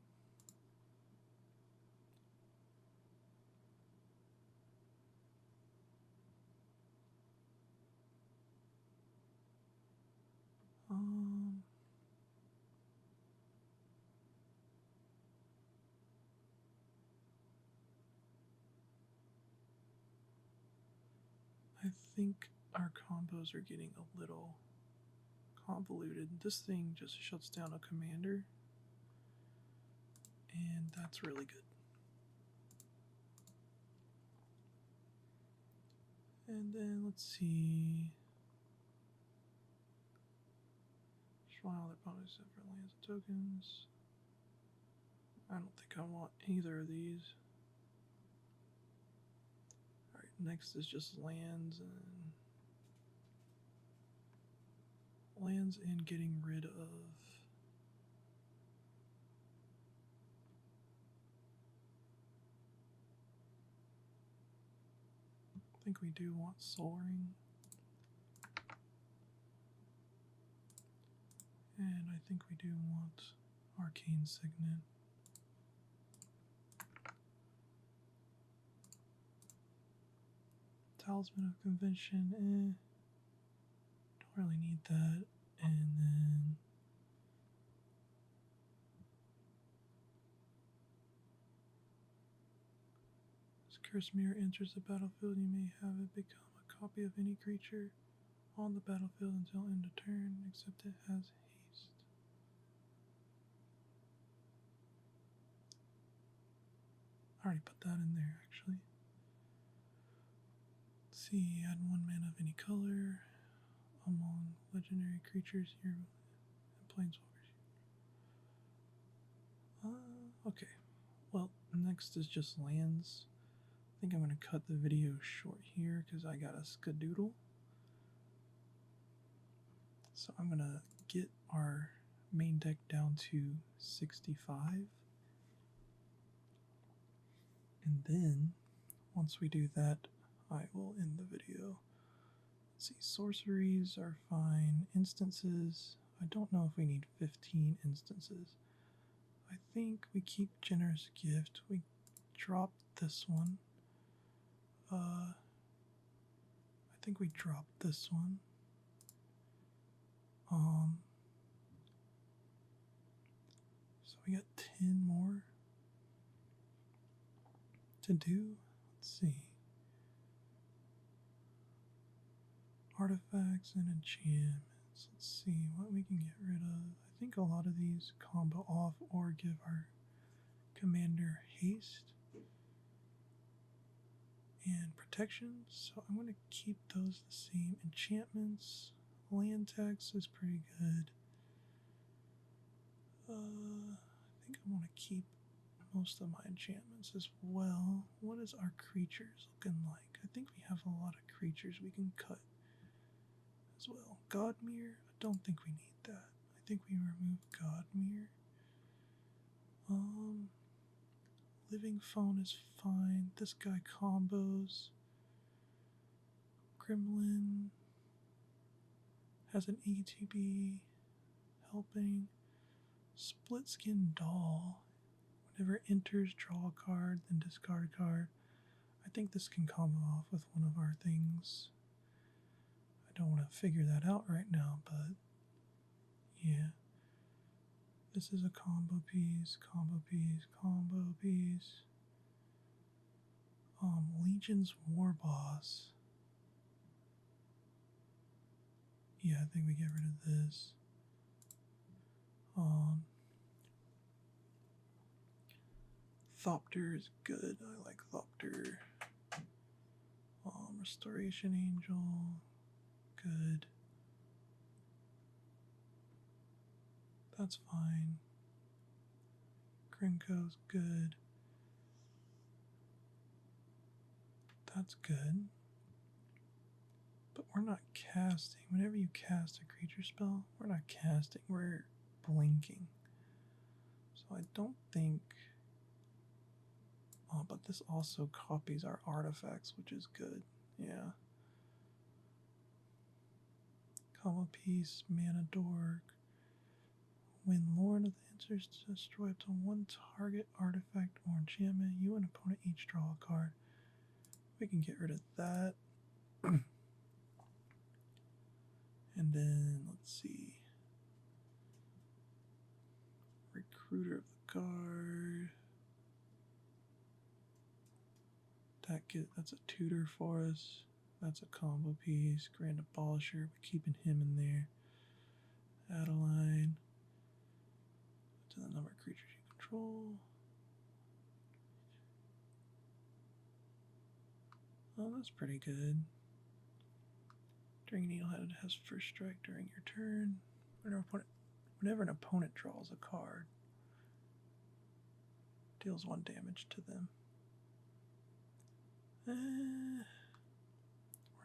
I think our combos are getting a little convoluted. This thing just shuts down a commander, and that's really good. And then let's see. Destroy all their opponents except for lands and tokens. I don't think I want either of these. Alright, next is just lands and getting rid of I think we do want Soul Ring. And I think we do want Arcane Signet. Talisman of Convention, don't really need that. And then as Curse Mirror enters the battlefield, you may have it become a copy of any creature on the battlefield until end of turn, except it has haste. I already put that in there, actually. Let's see, add 1 mana of any color among legendary creatures here and planeswalkers. Okay. Well, next is just lands. I think I'm going to cut the video short here because I got a skadoodle. So I'm going to get our main deck down to 65. And then, once we do that, I will end the video. Let's see, sorceries are fine. Instances, I don't know if we need 15 instances. I think we keep Generous Gift. We drop this one. I think we dropped this one. So we got 10 more to do. Let's see. Artifacts and enchantments. Let's see what we can get rid of. I think a lot of these combo off or give our commander haste and protection. So I'm going to keep those the same. Enchantments, land tax is pretty good. I think I want to keep most of my enchantments as well. What is our creatures looking like? I think we have a lot of creatures we can cut as well. Godmere, I don't think we need that. I think we remove Godmere. Living Phone is fine. This guy combos. Gremlin has an ETB helping. Split Skin Doll. Whenever it enters, draw a card, then discard a card. I think this can combo off with one of our things. I don't want to figure that out right now, but yeah. This is a combo piece, combo piece, combo piece. Legion's War Boss. Yeah, I think we get rid of this. Thopter is good. I like Thopter. Restoration Angel. Good. That's fine. Grinko's good. That's good. But we're not casting. Whenever you cast a creature spell, we're not casting, we're blinking. So I don't think... Oh, but this also copies our artifacts, which is good. Yeah. Comma piece, mana dork. When Lord of the Answers destroy up to one target artifact or enchantment, you and opponent each draw a card. We can get rid of that. And then, let's see. Recruiter of the Guard. That's a tutor for us. That's a combo piece. Grand Abolisher. We're keeping him in there. Adeline. To the number of creatures you control. Oh, that's pretty good. During Needlehead has first strike during your turn. Whenever an opponent draws a card, deals 1 damage to them. We're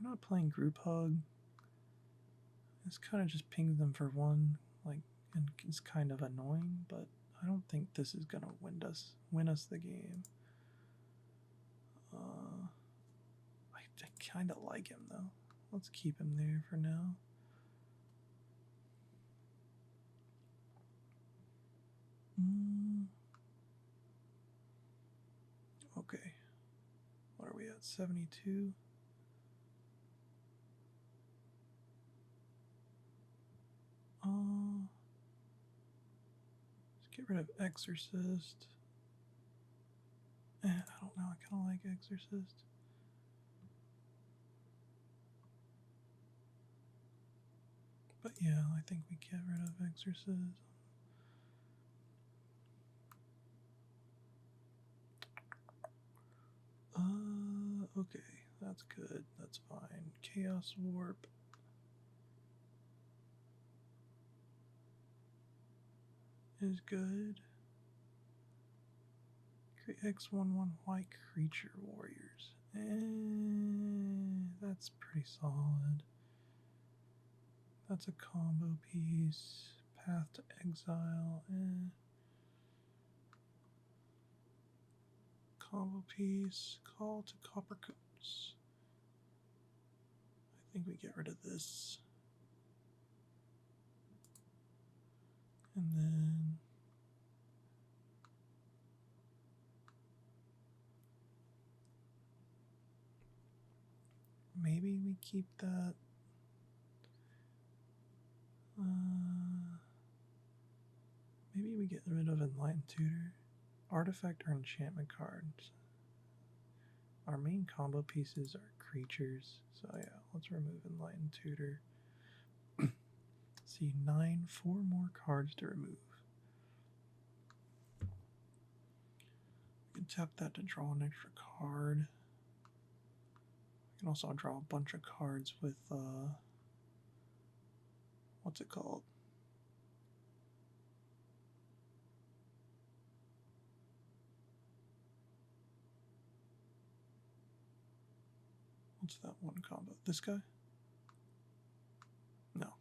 not playing Group Hug. This kind of just pings them for 1, like, and it's kind of annoying, but I don't think this is gonna win us the game. I kind of like him though. Let's keep him there for now. Okay. What are we at? 72? Let's get rid of Exorcist. I don't know. I kind of like Exorcist. But yeah, I think we get rid of Exorcist. Okay, that's good. That's fine. Chaos Warp. Is good. Create X11 white creature warriors. That's pretty solid. That's a combo piece. Path to Exile. Combo piece. Call to Copper Coats. I think we get rid of this. And then maybe we keep that. Maybe we get rid of Enlightened Tutor. Artifact or enchantment cards. Our main combo pieces are creatures. So yeah, let's remove Enlightened Tutor. See, 4 more cards to remove. We can tap that to draw an extra card. We can also draw a bunch of cards with, what's it called? What's that one combo? This guy? No.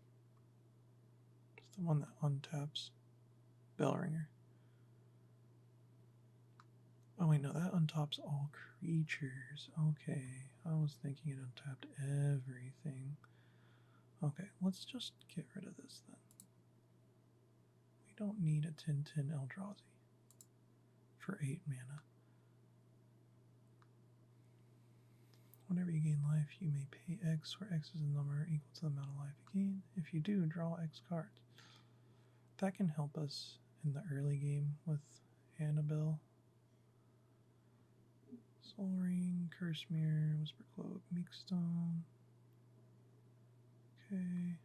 It's the one that untaps. Bellringer. Oh wait, no, that untaps all creatures. Okay, I was thinking it untapped everything. Okay, let's just get rid of this then. We don't need a 10/10 Eldrazi for 8 mana. Whenever you gain life, you may pay X, where X is the number equal to the amount of life you gain. If you do, draw X cards. That can help us in the early game with Annabelle. Soul Ring, Curse Mirror, Whisper Cloak, Meekstone. Okay.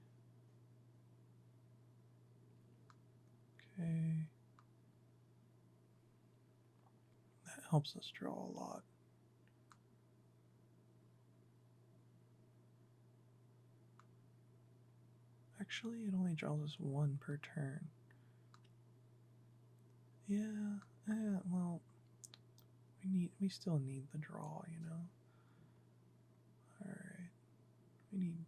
Okay. That helps us draw a lot. Actually, it only draws us 1 per turn. Yeah, well, we still need the draw, you know. Alright. We need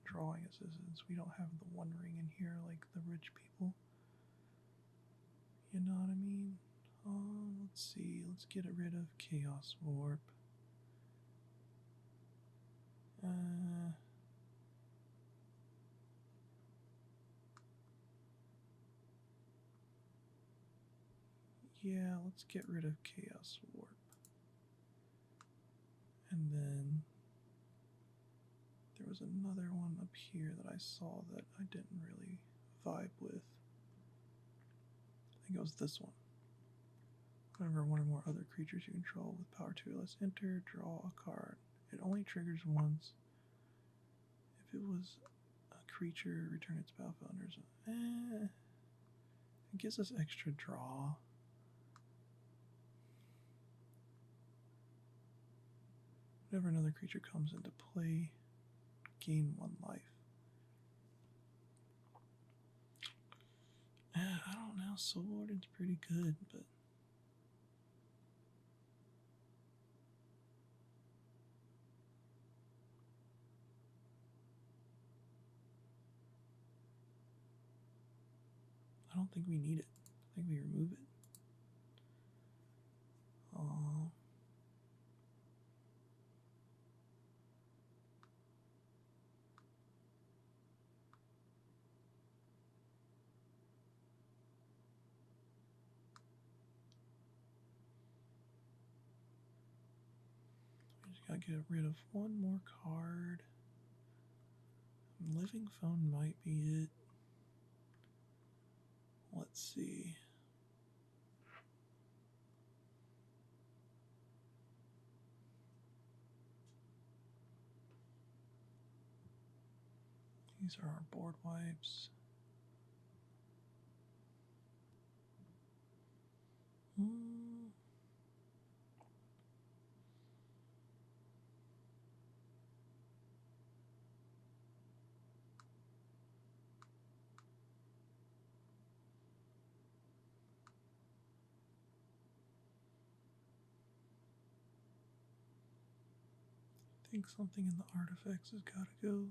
drawing assistance. We don't have the one ring in here like the rich people. You know what I mean? Let's see. Let's get rid of Chaos Warp. Yeah, let's get rid of Chaos Warp. And then there was another one up here that I saw that I didn't really vibe with. I think it was this one. Whenever one or more other creatures you control with power 2 or less enter, draw a card. It only triggers once. If it was a creature, return its battlefield under zone. It gives us extra draw. Whenever another creature comes into play, gain 1 life. I don't know, Soul Warden's pretty good, but I don't think we need it. I think we remove it. We just gotta get rid of one more card. Living Phone might be it. Let's see. These are our board wipes. I think something in the artifacts has got to go.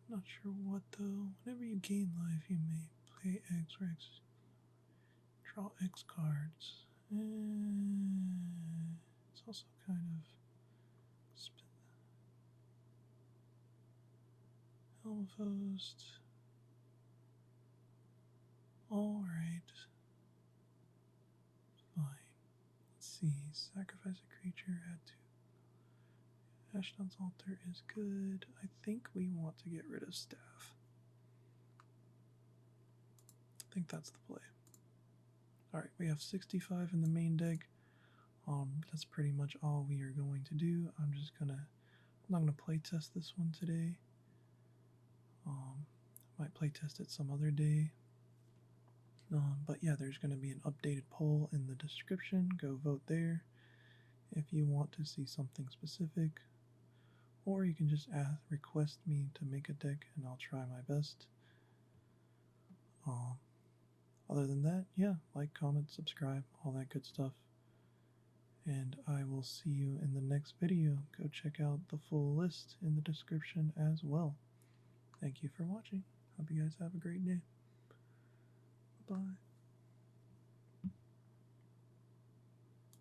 Not sure what though. Whenever you gain life, you may play X or X. Draw X cards. It's also kind of Helm of Host. Alright. Fine. Let's see. Sacrifice a creature, add 2. Ashdon's Altar is good. I think we want to get rid of Staff. I think that's the play. Alright, we have 65 in the main deck. That's pretty much all we are going to do. I'm not gonna play test this one today. Might play test it some other day. But yeah, there's gonna be an updated poll in the description. Go vote there if you want to see something specific. Or you can just request me to make a deck and I'll try my best. Other than that, yeah, like, comment, subscribe, all that good stuff. And I will see you in the next video. Go check out the full list in the description as well. Thank you for watching. Hope you guys have a great day. Bye-bye.